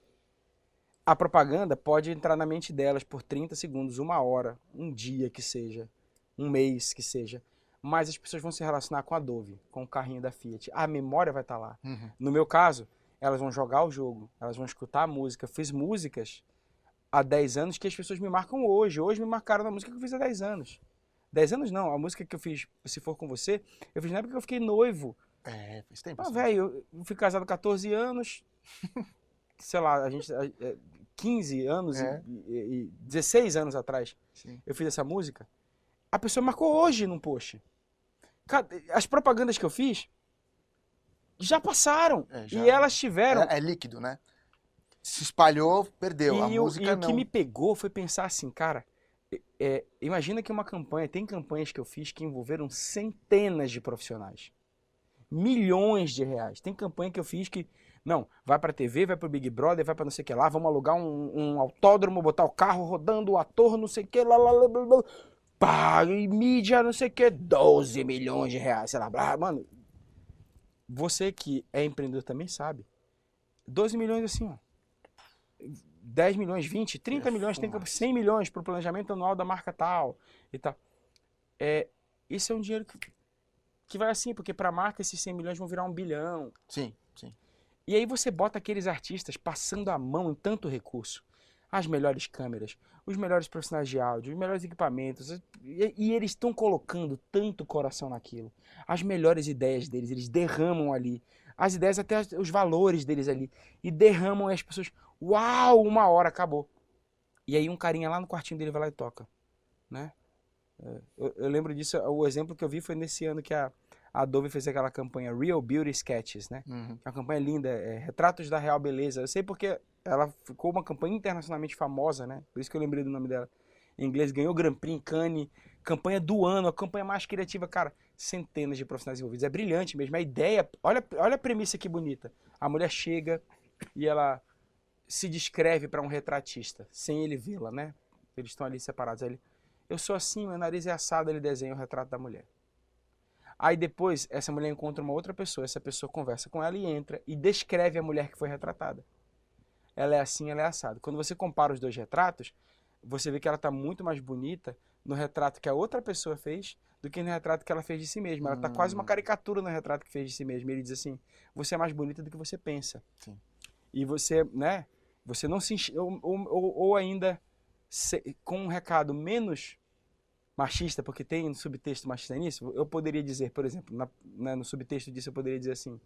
A propaganda pode entrar na mente delas por 30 segundos, 1 hora, um dia que seja, um mês que seja. Mas as pessoas vão se relacionar com a Dove, com o carrinho da Fiat. A memória vai estar lá. No meu caso, elas vão jogar o jogo, elas vão escutar a música. Eu fiz músicas há 10 anos que as pessoas me marcam hoje. Hoje me marcaram na música que eu fiz há 10 anos. 10 anos não, a música que eu fiz, Se For Com Você, eu fiz na época que eu fiquei noivo. Faz tempo. Velho, eu fui casado há 14 anos, sei lá, 15 anos e 16 anos atrás, eu fiz essa música. A pessoa marcou hoje num post. As propagandas que eu fiz já passaram e elas tiveram... É líquido, né? Se espalhou, perdeu. A música não. E o que me pegou foi pensar assim, cara, imagina que tem campanhas que eu fiz que envolveram centenas de profissionais. Milhões de reais. Tem campanha que eu fiz que, não, vai pra TV, vai pro Big Brother, vai pra não sei o que lá, vamos alugar um autódromo, botar o carro rodando, o ator, não sei o que, pá, e mídia, não sei o que, 12 milhões de reais, sei lá, mano. Você que é empreendedor também sabe. 12 milhões assim, ó. 10 milhões, 20, 30 milhões, tem 100 milhões para o planejamento anual da marca tal e tal. Isso é um dinheiro que vai assim, porque para a marca esses 100 milhões vão virar 1 bilhão. Sim. E aí você bota aqueles artistas passando a mão em tanto recurso. As melhores câmeras, os melhores profissionais de áudio, os melhores equipamentos. E eles estão colocando tanto coração naquilo. As melhores ideias deles, eles derramam ali. As ideias, até os valores deles ali. E derramam e as pessoas... Uau, 1 hora, acabou. E aí um carinha lá no quartinho dele vai lá e toca. Né? Eu lembro disso, o exemplo que eu vi foi nesse ano que a Adobe fez aquela campanha Real Beauty Sketches, né? Uma campanha linda, Retratos da Real Beleza. Eu sei porque ela ficou uma campanha internacionalmente famosa, né? Por isso que eu lembrei do nome dela. Em inglês, ganhou Grand Prix em Cannes, campanha do ano, a campanha mais criativa, cara. Centenas de profissionais envolvidos. É brilhante mesmo. A ideia, olha a premissa que bonita. A mulher chega e ela se descreve para um retratista, sem ele vê-la, né? Eles estão ali separados. Aí eu sou assim, meu nariz é assado, ele desenha o retrato da mulher. Aí depois, essa mulher encontra uma outra pessoa, essa pessoa conversa com ela e entra e descreve a mulher que foi retratada. Ela é assim, ela é assada. Quando você compara os dois retratos, você vê que ela está muito mais bonita no retrato que a outra pessoa fez do que no retrato que ela fez de si mesma. Ela está quase uma caricatura no retrato que fez de si mesma. Ele diz assim, você é mais bonita do que você pensa. Sim. E você, né, você não se enxerga, ou ainda com um recado menos machista, porque tem um subtexto machista nisso, eu poderia dizer, por exemplo, no subtexto disso eu poderia dizer assim,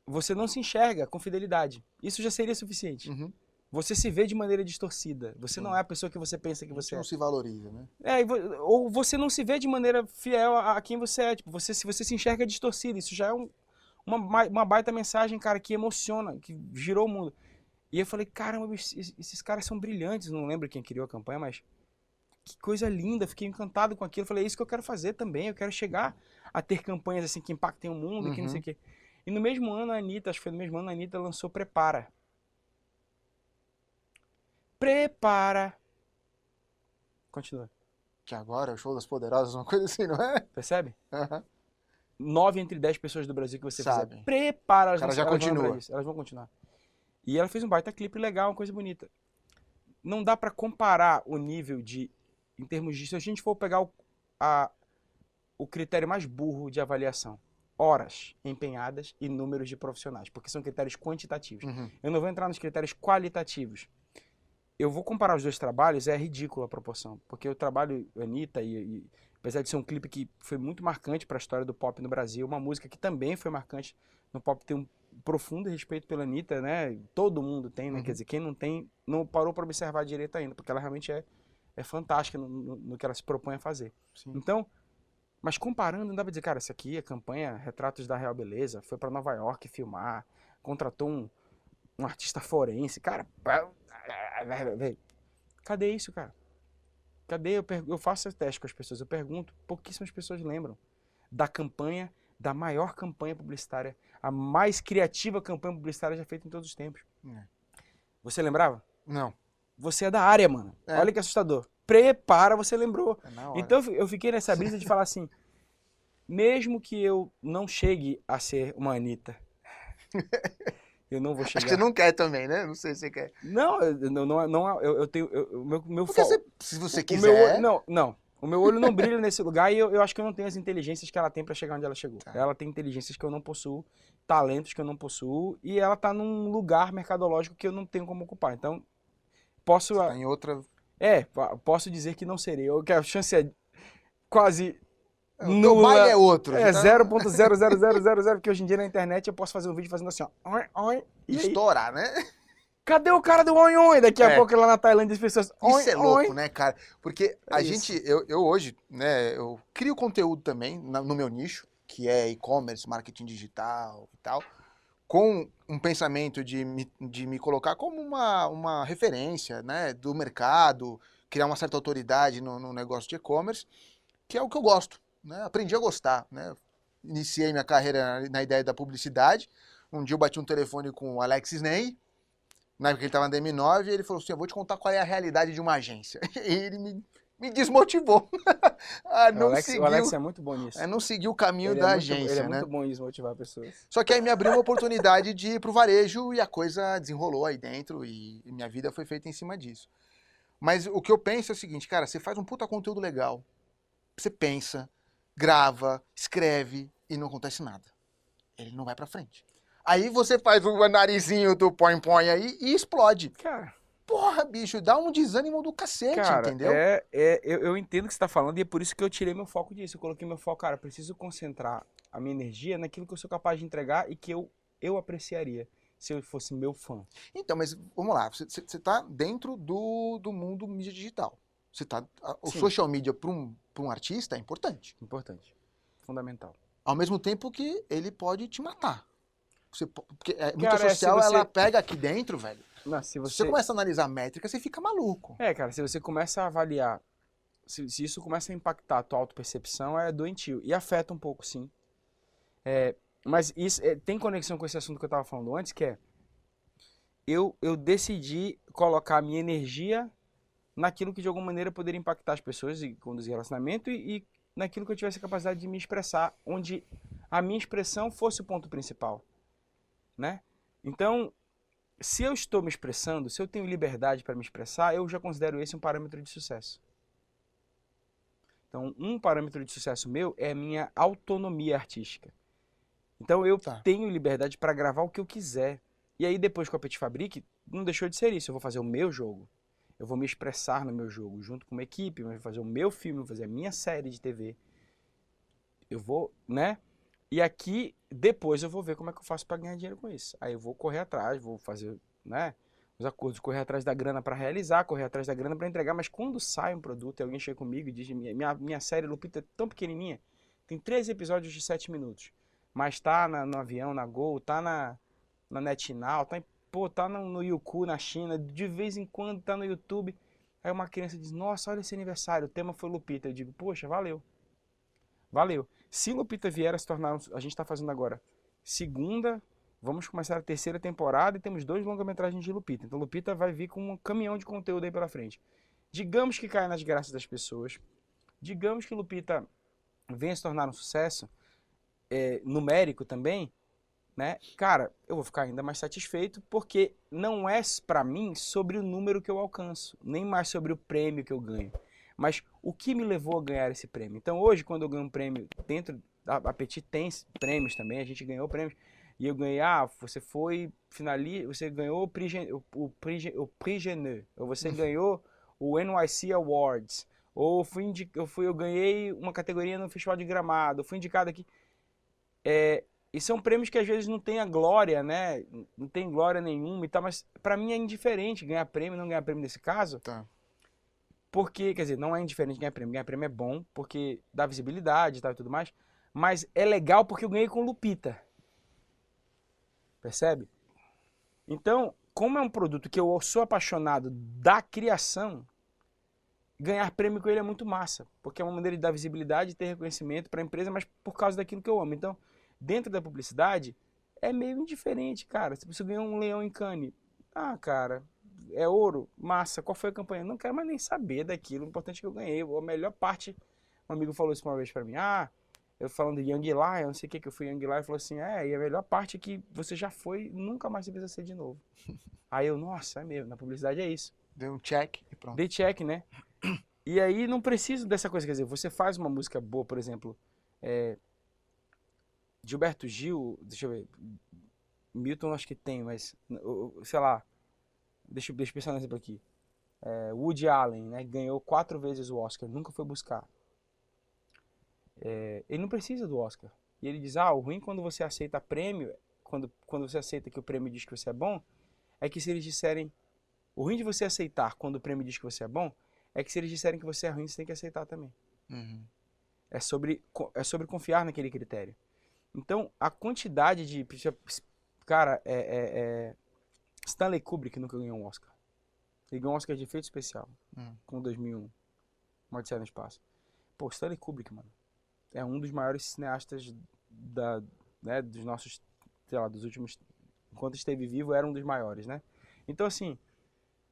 você não se enxerga com fidelidade. Isso já seria suficiente. Você se vê de maneira distorcida. Você não é a pessoa que você pensa que você é. Não se valoriza, né? Ou você não se vê de maneira fiel a quem você é. Tipo, se você se enxerga distorcido, isso já é uma baita mensagem, cara, que emociona, que girou o mundo. E eu falei, caramba, esses caras são brilhantes. Não lembro quem criou a campanha, mas que coisa linda. Fiquei encantado com aquilo. Eu falei, é isso que eu quero fazer também. Eu quero chegar a ter campanhas assim que impactem o mundo, que não sei o quê. E no mesmo ano a Anitta, acho que foi no mesmo ano, a Anitta lançou Prepara. Prepara. Continua. Que agora é o Show das Poderosas, uma coisa assim, não é? Percebe? Aham. 9 entre 10 pessoas do Brasil que você Sabem. fizer, prepara, O cara já continua. elas vão continuar. E ela fez um baita clipe legal, uma coisa bonita. Não dá pra comparar o nível de, em termos de, se a gente for pegar o critério mais burro de avaliação, horas empenhadas e números de profissionais, porque são critérios quantitativos. Uhum. Eu não vou entrar nos critérios qualitativos. Eu vou comparar os dois trabalhos, é ridícula a proporção, porque o trabalho Anitta, apesar de ser um clipe que foi muito marcante para a história do pop no Brasil, uma música que também foi marcante no pop, tem um profundo respeito pela Anitta, né? Todo mundo tem, né? Uhum. Quer dizer, quem não tem, não parou para observar direito ainda, porque ela realmente é fantástica no que ela se propõe a fazer. Sim. Então, mas comparando, não dá pra dizer, cara, essa aqui é campanha Retratos da Real Beleza, foi para Nova York filmar, contratou um artista forense, cara, cadê isso, cara? Cadê? Eu faço esse teste com as pessoas, eu pergunto, pouquíssimas pessoas lembram da campanha, da maior campanha publicitária, a mais criativa campanha publicitária já feita em todos os tempos. Você lembrava? Não. Você é da área, mano. É. Olha que assustador. Prepara, você lembrou. É na hora. Então eu fiquei nessa brisa de falar assim, mesmo que eu não chegue a ser uma Anitta, eu não vou chegar. Acho que você não quer também, né? Não sei se você quer. Não, eu tenho, o meu Porque foco. se você O meu quiser... olho, não. O meu olho não brilha nesse lugar e eu acho que eu não tenho as inteligências que ela tem pra chegar onde ela chegou. Tá. Ela tem inteligências que eu não possuo, talentos que eu não possuo e ela tá num lugar mercadológico que eu não tenho como ocupar. Então, posso... Você tá em outra... posso dizer que não serei. Que a chance é quase O teu nula. baile é outro. É você tá- 0.00000, porque hoje em dia na internet eu posso fazer um vídeo fazendo assim, ó. Oi, oi, e aí, Estourar, né? cadê o cara do oi, oi? Daqui a pouco lá na Tailândia as pessoas... Oi, Isso é louco, oi. né, cara? Porque a É isso. gente, eu hoje, né, eu crio conteúdo também no meu nicho, que é e-commerce, marketing digital e tal, com um pensamento de me colocar como uma referência, né, do mercado, criar uma certa autoridade no negócio de e-commerce, que é o que eu gosto, né? Aprendi a gostar, né? Iniciei minha carreira na ideia da publicidade. Um dia eu bati um telefone com o Alex Sney, na época ele estava na DM9, e ele falou assim, eu vou te contar qual é a realidade de uma agência. E ele me desmotivou. O Alex é muito bom nisso. Não seguiu o caminho Ele da é agência, né? muito bom em desmotivar pessoas. Só que aí me abriu uma oportunidade de ir pro varejo e a coisa desenrolou aí dentro e minha vida foi feita em cima disso. Mas o que eu penso é o seguinte, cara, você faz um puta conteúdo legal, você pensa, grava, escreve e não acontece nada. Ele não vai pra frente. Aí você faz o narizinho do põe aí e explode. Cara, Porra, bicho, dá um desânimo do cacete, entendeu? eu entendo o que você está falando e é por isso que eu tirei meu foco disso. Eu coloquei meu foco, cara, preciso concentrar a minha energia naquilo que eu sou capaz de entregar e que eu apreciaria se eu fosse meu fã. Então, mas vamos lá, você tá dentro do mundo mídia digital. O Sim. social media para um artista é importante. Importante. Fundamental. Ao mesmo tempo que ele pode te matar. Porque a mídia Cara, social, se você- ela pega aqui dentro, velho. Não, se Se você... você começa a analisar métrica, você fica maluco. Cara, se você começa a avaliar, se isso começa a impactar a tua autopercepção, é doentio. E afeta um pouco, sim. Mas isso tem conexão com esse assunto que eu estava falando antes, que é eu decidi colocar a minha energia naquilo que de alguma maneira poderia impactar as pessoas e conduzir relacionamento e naquilo que eu tivesse a capacidade de me expressar, onde a minha expressão fosse o ponto principal, né? Então, se eu estou me expressando, se eu tenho liberdade para me expressar, eu já considero esse um parâmetro de sucesso. Então, um parâmetro de sucesso meu é a minha autonomia artística. Então, eu tenho liberdade para gravar o que eu quiser. E aí, depois com a Petit Fabrique, não deixou de ser isso. Eu vou fazer o meu jogo. Eu vou me expressar no meu jogo, junto com uma equipe, eu vou fazer o meu filme, vou fazer a minha série de TV. Eu vou, né? E aqui, depois eu vou ver como é que eu faço para ganhar dinheiro com isso. Aí eu vou correr atrás, vou fazer, né, os acordos, correr atrás da grana para realizar, correr atrás da grana para entregar. Mas quando sai um produto e alguém chega comigo e diz, minha série Lupita é tão pequenininha, tem 13 episódios de 7 minutos, mas tá no avião, na Gol, tá na NetNow, tá no Youku, na China, de vez em quando tá no YouTube. Aí uma criança diz, nossa, olha esse aniversário, o tema foi Lupita. Eu digo, poxa, valeu. Valeu. Se Lupita vier a se tornar, a gente tá fazendo agora, segunda, vamos começar a terceira temporada e temos 2 longa-metragens de Lupita. Então Lupita vai vir com um caminhão de conteúdo aí pela frente. Digamos que caia nas graças das pessoas. Digamos que Lupita venha se tornar um sucesso numérico também, né? Cara, eu vou ficar ainda mais satisfeito porque não é pra mim sobre o número que eu alcanço, nem mais sobre o prêmio que eu ganho, mas o que me levou a ganhar esse prêmio. Então hoje, quando eu ganho um prêmio dentro da Petit, tem prêmios também, a gente ganhou prêmios, e eu ganhei, você foi finalista, você ganhou o Prix Geneux, ou você ganhou o NYC Awards, ou eu ganhei uma categoria no Festival de Gramado, fui indicado aqui. E são prêmios que às vezes não tem a glória, né? Não tem glória nenhuma e tal, mas pra mim é indiferente ganhar prêmio, não ganhar prêmio nesse caso. Tá. Porque, quer dizer, não é indiferente ganhar prêmio. Ganhar prêmio é bom porque dá visibilidade e tal e tudo mais. Mas é legal porque eu ganhei com Lupita. Percebe? Então, como é um produto que eu sou apaixonado da criação, ganhar prêmio com ele é muito massa. Porque é uma maneira de dar visibilidade e ter reconhecimento pra empresa, mas por causa daquilo que eu amo. Então, dentro da publicidade, é meio indiferente, cara. Se você ganhou um leão em Cannes, cara, é ouro, massa, qual foi a campanha? Não quero mais nem saber daquilo, o importante é que eu ganhei. A melhor parte, um amigo falou isso uma vez pra mim, eu falando de Young Lion, não sei o que eu fui Young Lion, falou assim, e a melhor parte é que você já foi, nunca mais você precisa ser de novo. Aí eu, nossa, é mesmo, na publicidade é isso. Deu um check e pronto. Dei check, né? E aí não preciso dessa coisa, quer dizer, você faz uma música boa, por exemplo, Gilberto Gil, deixa eu ver, Milton acho que tem, mas, sei lá, deixa eu pensar no exemplo aqui. Woody Allen, né, ganhou 4 vezes o Oscar, nunca foi buscar. Ele não precisa do Oscar. E ele diz, o ruim quando você aceita prêmio, quando você aceita que o prêmio diz que você é bom, é que se eles disserem, o ruim de você aceitar quando o prêmio diz que você é bom, é que se eles disserem que você é ruim, você tem que aceitar também. Uhum. É sobre confiar naquele critério. Então, a quantidade de... Cara, Stanley Kubrick nunca ganhou um Oscar. Ele ganhou um Oscar de efeito especial, com 2001. Uma Odisseia no Espaço. Pô, Stanley Kubrick, mano, é um dos maiores cineastas dos nossos, sei lá, dos últimos... Enquanto esteve vivo, era um dos maiores, né? Então, assim,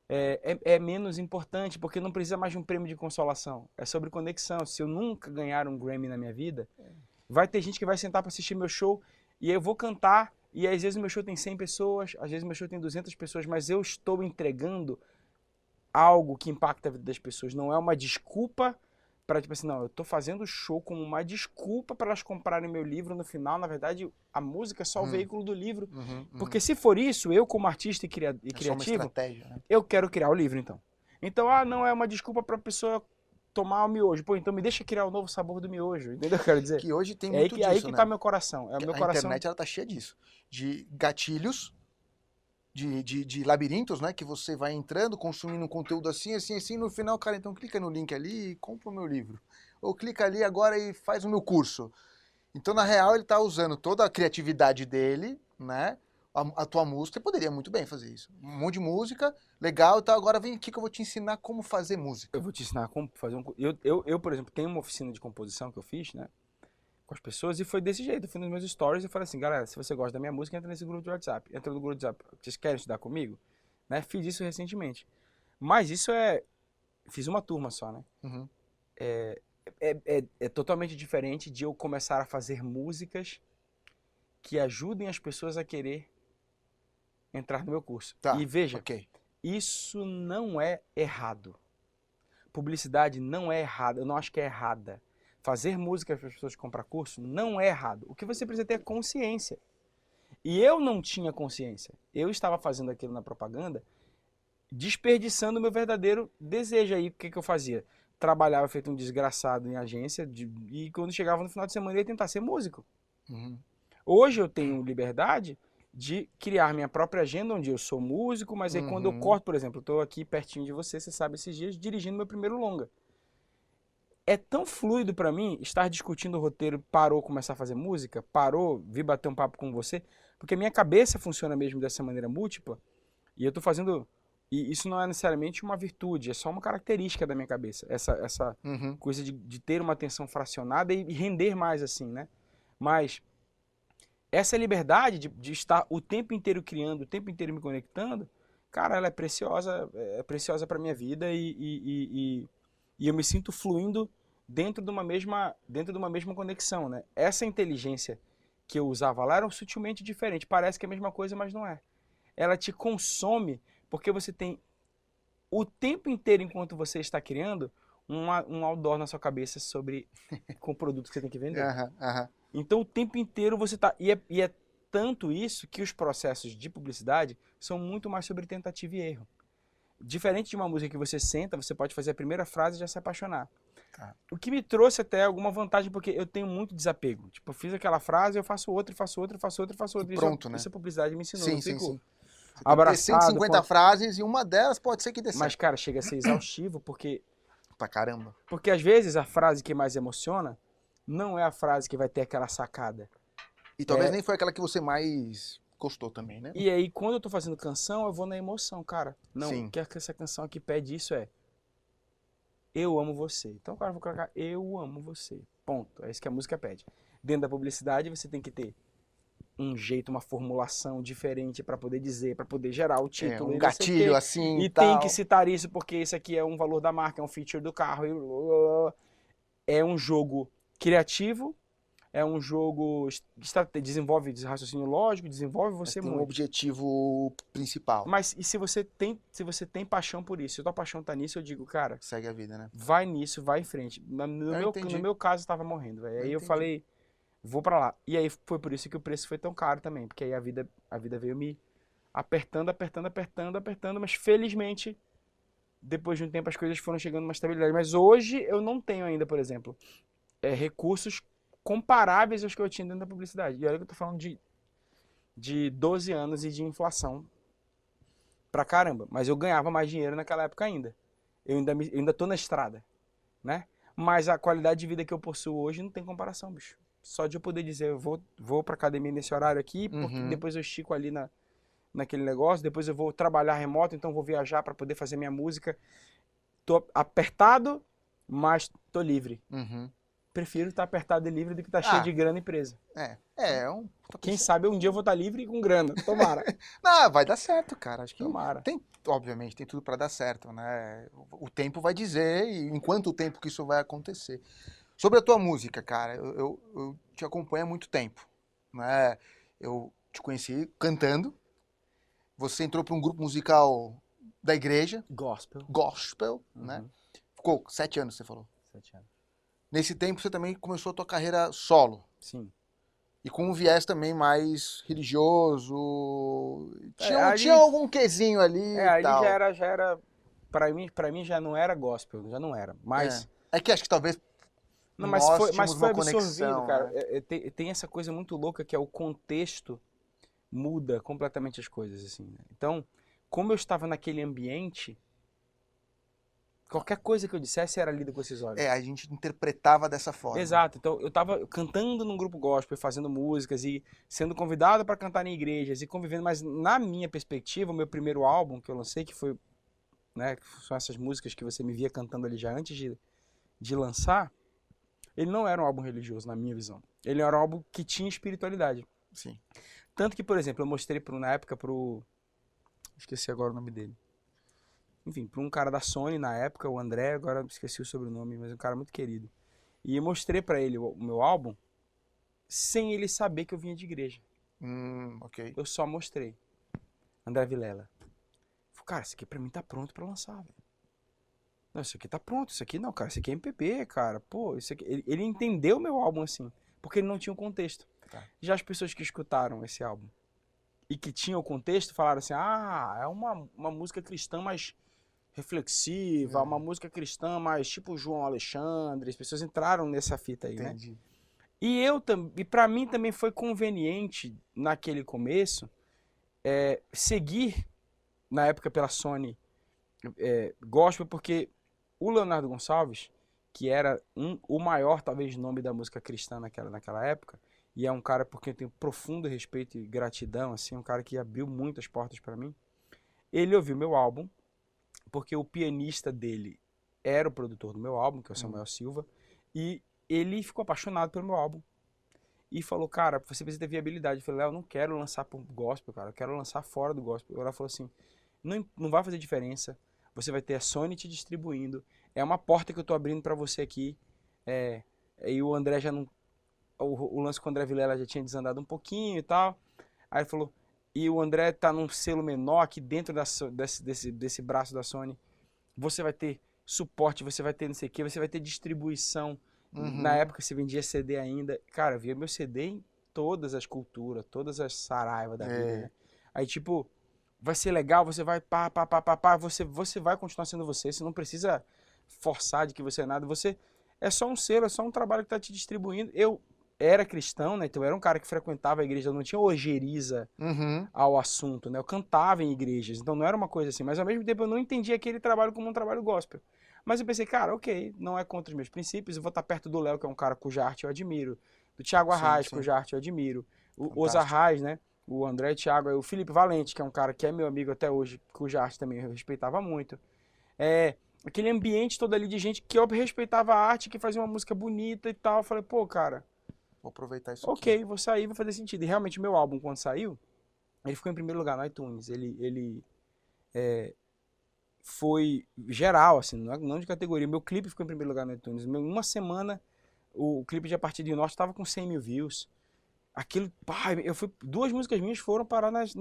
é menos importante, porque não precisa mais de um prêmio de consolação. É sobre conexão. Se eu nunca ganhar um Grammy na minha vida, vai ter gente que vai sentar para assistir meu show, e aí eu vou cantar, e às vezes o meu show tem 100 pessoas, às vezes o meu show tem 200 pessoas, mas eu estou entregando algo que impacta a vida das pessoas. Não é uma desculpa para, tipo assim, não, eu tô fazendo o show como uma desculpa para elas comprarem meu livro no final. Na verdade, a música é só o veículo do livro. Porque se for isso, eu como artista e criativo, só uma estratégia, né? Eu quero criar o livro, então. Então, não é uma desculpa para a pessoa tomar o miojo. Pô, então me deixa criar o novo sabor do miojo. Entendeu o que eu quero dizer? Que hoje tem muito disso, aí que né? tá meu coração. A internet, ela tá cheia disso. De gatilhos, de labirintos, né? Que você vai entrando, consumindo um conteúdo assim, no final, cara, então clica no link ali e compra o meu livro. Ou clica ali agora e faz o meu curso. Então, na real, ele tá usando toda a criatividade dele, né? A tua música, poderia muito bem fazer isso. Um monte de música, legal, então agora vem aqui que eu vou te ensinar como fazer música. Eu vou te ensinar como fazer um... Eu, por exemplo, tenho uma oficina de composição que eu fiz, né? Com as pessoas, e foi desse jeito. Eu fui nos meus stories e falei assim, galera, se você gosta da minha música, entra nesse grupo de WhatsApp. Entra no grupo de WhatsApp. Vocês querem estudar comigo? Né? Fiz isso recentemente. Mas isso fiz uma turma só, né? Uhum. É totalmente diferente de eu começar a fazer músicas que ajudem as pessoas a querer entrar no meu curso. Tá, e veja, okay. Isso não é errado. Publicidade não é errada. Eu não acho que é errada. Fazer música para as pessoas comprar curso não é errado. O que você precisa ter é consciência. E eu não tinha consciência. Eu estava fazendo aquilo na propaganda, desperdiçando o meu verdadeiro desejo. Aí o que eu fazia? Trabalhava feito um desgraçado em agência e quando chegava no final de semana eu ia tentar ser músico. Uhum. Hoje eu tenho liberdade de criar minha própria agenda, onde eu sou músico, mas aí quando eu corto, por exemplo, eu estou aqui pertinho de você sabe, esses dias, dirigindo meu primeiro longa. É tão fluido para mim estar discutindo o roteiro, parou, começar a fazer música, parou, vir bater um papo com você, porque minha cabeça funciona mesmo dessa maneira múltipla, e eu estou fazendo... E isso não é necessariamente uma virtude, é só uma característica da minha cabeça, essa coisa de ter uma atenção fracionada e render mais assim, né? Mas essa liberdade de estar o tempo inteiro criando, o tempo inteiro me conectando, cara, ela é preciosa para minha vida e eu me sinto fluindo dentro de uma mesma conexão, né? Essa inteligência que eu usava lá era sutilmente diferente. Parece que é a mesma coisa, mas não é. Ela te consome porque você tem o tempo inteiro, enquanto você está criando, um outdoor na sua cabeça com o produto que você tem que vender. Então, o tempo inteiro você está... E é tanto isso que os processos de publicidade são muito mais sobre tentativa e erro. Diferente de uma música que você senta, você pode fazer a primeira frase e já se apaixonar. Tá. O que me trouxe até alguma vantagem, porque eu tenho muito desapego. Tipo, eu fiz aquela frase, eu faço outra, faço outra, faço outra, faço outra. E pronto, né? Isso a publicidade me ensinou. Sim, sim, sim. Você Abraçado, tem 150 frases e uma delas pode ser que dê certo. Mas, cara, chega a ser exaustivo, porque... Pra caramba. Porque, às vezes, a frase que mais emociona não é a frase que vai ter aquela sacada. E talvez nem foi aquela que você mais gostou também, né? E aí, quando eu tô fazendo canção, eu vou na emoção, cara. Não, Sim. o que essa canção aqui pede isso é... Eu amo você. Então, cara, eu vou colocar eu amo você. Ponto. É isso que a música pede. Dentro da publicidade, você tem que ter um jeito, uma formulação diferente para poder dizer, para poder gerar o título. Um gatilho assim e tal. tem que citar isso porque esse aqui é um valor da marca, é um feature do carro. É um jogo criativo, é um jogo que desenvolve raciocínio lógico, desenvolve você tem muito. um objetivo principal. Mas e se você tem paixão por isso, se a tua paixão tá nisso, eu digo, cara, segue a vida, né? vai nisso, vai em frente. No meu caso, eu tava morrendo, velho. Aí eu falei, vou pra lá. E aí foi por isso que o preço foi tão caro também, porque aí a vida veio me apertando, mas felizmente, depois de um tempo as coisas foram chegando numa estabilidade. Mas hoje eu não tenho ainda, por exemplo, recursos comparáveis aos que eu tinha dentro da publicidade. E olha que eu tô falando de 12 anos e de inflação pra caramba. Mas eu ganhava mais dinheiro naquela época ainda. Eu ainda tô na estrada, né? Mas a qualidade de vida que eu possuo hoje não tem comparação, bicho. Só de eu poder dizer, eu vou pra academia nesse horário aqui, porque depois eu estico ali naquele negócio, depois eu vou trabalhar remoto, então vou viajar para poder fazer minha música. Tô apertado, mas tô livre. Prefiro estar apertado e livre do que estar cheio de grana e presa. Quem sabe um dia eu vou estar livre e com grana, tomara. Não, vai dar certo, cara. Acho que tomara. Obviamente, tem tudo para dar certo, né? O tempo vai dizer e em quanto tempo que isso vai acontecer. Sobre a tua música, cara, eu te acompanho há muito tempo, né? Eu te conheci cantando. Você entrou para um grupo musical da igreja. Gospel, né? Ficou 7 anos, você falou. 7 anos. Nesse tempo você também começou a tua carreira solo. Sim. E com um viés também mais religioso. Tinha algum quesinho ali e tal. Já era pra mim já não era gospel, já não era. Mas... É que acho que talvez não, mas foi absorvido, cara. Né? Tem essa coisa muito louca que é o contexto muda completamente as coisas, assim. Né? Então, como eu estava naquele ambiente, qualquer coisa que eu dissesse era lida com esses olhos. A gente interpretava dessa forma. Exato. Então, eu estava cantando num grupo gospel, fazendo músicas e sendo convidado para cantar em igrejas e convivendo, mas na minha perspectiva, o meu primeiro álbum que eu lancei, que foi, né, são essas músicas que você me via cantando ali já antes de lançar, ele não era um álbum religioso, na minha visão. Ele era um álbum que tinha espiritualidade. Sim. Tanto que, por exemplo, eu mostrei na época pro... Esqueci agora o nome dele. Enfim, para um cara da Sony na época, o André, agora esqueci o sobrenome, mas um cara muito querido. E eu mostrei para ele o meu álbum sem ele saber que eu vinha de igreja. Ok. Eu só mostrei. André Vilela. Falei, cara, isso aqui pra mim tá pronto pra lançar, velho. Não, isso aqui tá pronto, isso aqui não, cara, isso aqui é MPB, cara. Pô, isso aqui... Ele entendeu o meu álbum assim, porque ele não tinha um contexto. Tá. Já as pessoas que escutaram esse álbum e que tinham o contexto falaram assim, é uma música cristã mais reflexiva, uma música cristã mais tipo João Alexandre. As pessoas entraram nessa fita aí, Entendi. né? E pra mim também foi conveniente, naquele começo, seguir, na época pela Sony, gospel, porque o Leonardo Gonçalves, que era o maior, talvez, nome da música cristã naquela época, e é um cara por quem eu tenho profundo respeito e gratidão, assim, um cara que abriu muitas portas para mim. Ele ouviu meu álbum, porque o pianista dele era o produtor do meu álbum, que é o Samuel Silva, e ele ficou apaixonado pelo meu álbum. e falou, cara, você precisa ter viabilidade. Eu falei, Léo, eu não quero lançar pro gospel, cara, eu quero lançar fora do gospel. Ela falou assim, não vai fazer diferença, você vai ter a Sony te distribuindo, é uma porta que eu tô abrindo para você aqui, e o André já não, o lance com o André Vilela já tinha desandado um pouquinho e tal, aí ele falou, e o André tá num selo menor aqui dentro desse braço da Sony, você vai ter suporte, você vai ter não sei o que, você vai ter distribuição. Na época você vendia CD ainda. Cara, eu via meu CD em todas as culturas, todas as saraivas da vida, né? Aí, tipo, vai ser legal, você vai você vai continuar sendo você não precisa forçar de que você é nada. Você é só um selo, é só um trabalho que tá te distribuindo. Eu era cristão, né? Então eu era um cara que frequentava a igreja, eu não tinha ojeriza ao assunto, né? Eu cantava em igrejas, então não era uma coisa assim. Mas ao mesmo tempo eu não entendia aquele trabalho como um trabalho gospel. Mas eu pensei, cara, ok, não é contra os meus princípios, eu vou estar perto do Léo, que é um cara cuja arte eu admiro, do Thiago Arraes, cuja arte eu admiro, o Os Arraes, né? O André e o Thiago, o Felipe Valente, que é um cara que é meu amigo até hoje, cuja arte também eu respeitava muito. Aquele ambiente todo ali de gente que eu respeitava a arte, que fazia uma música bonita e tal. Eu falei, pô, cara, vou aproveitar isso aqui. ok, vou sair, vai fazer sentido. E realmente o meu álbum, quando saiu, ele ficou em primeiro lugar no iTunes. Ele foi geral, assim, não de categoria. Meu clipe ficou em primeiro lugar no iTunes. Uma semana, o clipe de A Partir do Norte estava com 100 mil views. Aquilo, pá, duas músicas minhas foram parar nas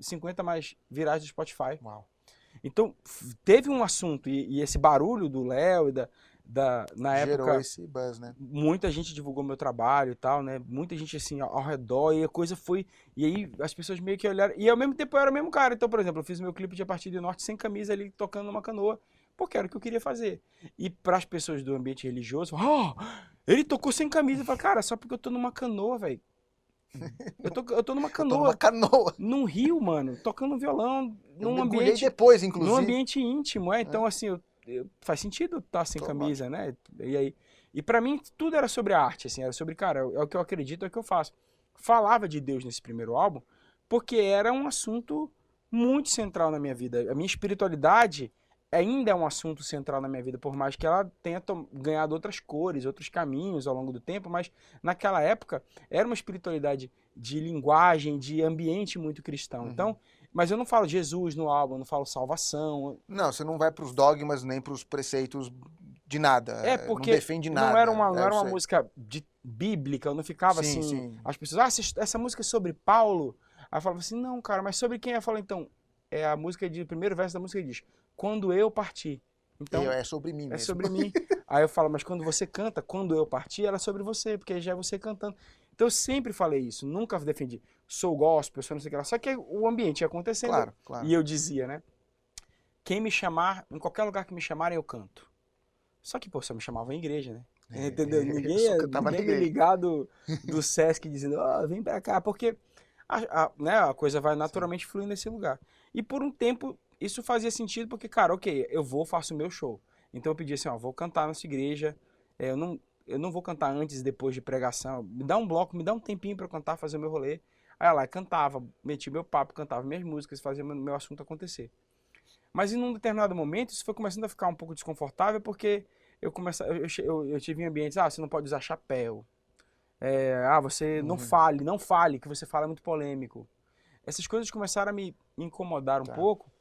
50 mais virais do Spotify. Uau. Então, teve um assunto, e esse barulho do Léo e na época... Gerou esse buzz, né? Muita gente divulgou meu trabalho e tal, né? Muita gente, assim, ao redor, e a coisa foi... E aí, as pessoas meio que olharam... E ao mesmo tempo, eu era o mesmo cara. Então, por exemplo, eu fiz meu clipe de A Partir do Norte sem camisa ali, tocando numa canoa, porque era o que eu queria fazer. E para as pessoas do ambiente religioso, ele tocou sem camisa. Eu falei, cara, só porque eu tô numa canoa, velho. Eu tô numa canoa. Num rio, mano, tocando violão, num ambiente... depois, inclusive. Num ambiente íntimo, Então, assim, faz sentido estar sem camisa, né? E pra mim, tudo era sobre a arte, assim, era sobre, cara, é o que eu acredito, é o que eu faço. Falava de Deus nesse primeiro álbum, porque era um assunto muito central na minha vida. A minha espiritualidade ainda é um assunto central na minha vida, por mais que ela tenha ganhado outras cores, outros caminhos ao longo do tempo, mas naquela época era uma espiritualidade de linguagem, de ambiente muito cristão. Então, mas eu não falo Jesus no álbum, eu não falo salvação. Não, você não vai pros dogmas nem pros preceitos de nada. Porque não defende nada. Não era uma música bíblica, eu não ficava sim, assim. Sim. As pessoas, essa música é sobre Paulo. Aí eu falava assim, não, cara, mas sobre quem? Eu falo, então, é a música o primeiro verso da música diz, quando eu partir. Então, é sobre mim mesmo. É sobre mim. Aí eu falo, mas quando você canta, quando eu partir, era sobre você, porque já é você cantando. Então eu sempre falei isso, nunca defendi. Sou gospel, sou não sei o que lá. Só que o ambiente ia acontecendo. Claro. E eu dizia, né? Quem me chamar, em qualquer lugar que me chamarem, eu canto. Só que, pô, só me chamavam em igreja, né? Entendeu? Ninguém me ligado do Sesc dizendo, vem pra cá, porque a coisa vai naturalmente fluir nesse lugar. E por um tempo, isso fazia sentido, porque, cara, ok, eu faço o meu show. Então eu pedi assim, vou cantar nessa igreja, eu não vou cantar antes e depois de pregação, me dá um bloco, me dá um tempinho pra eu cantar, fazer o meu rolê. Aí lá, cantava, meti meu papo, cantava minhas músicas, fazia meu assunto acontecer. Mas em um determinado momento, isso foi começando a ficar um pouco desconfortável, porque eu tive em ambientes, você não pode usar chapéu, você não fale, que você fala é muito polêmico. Essas coisas começaram a me incomodar um pouco.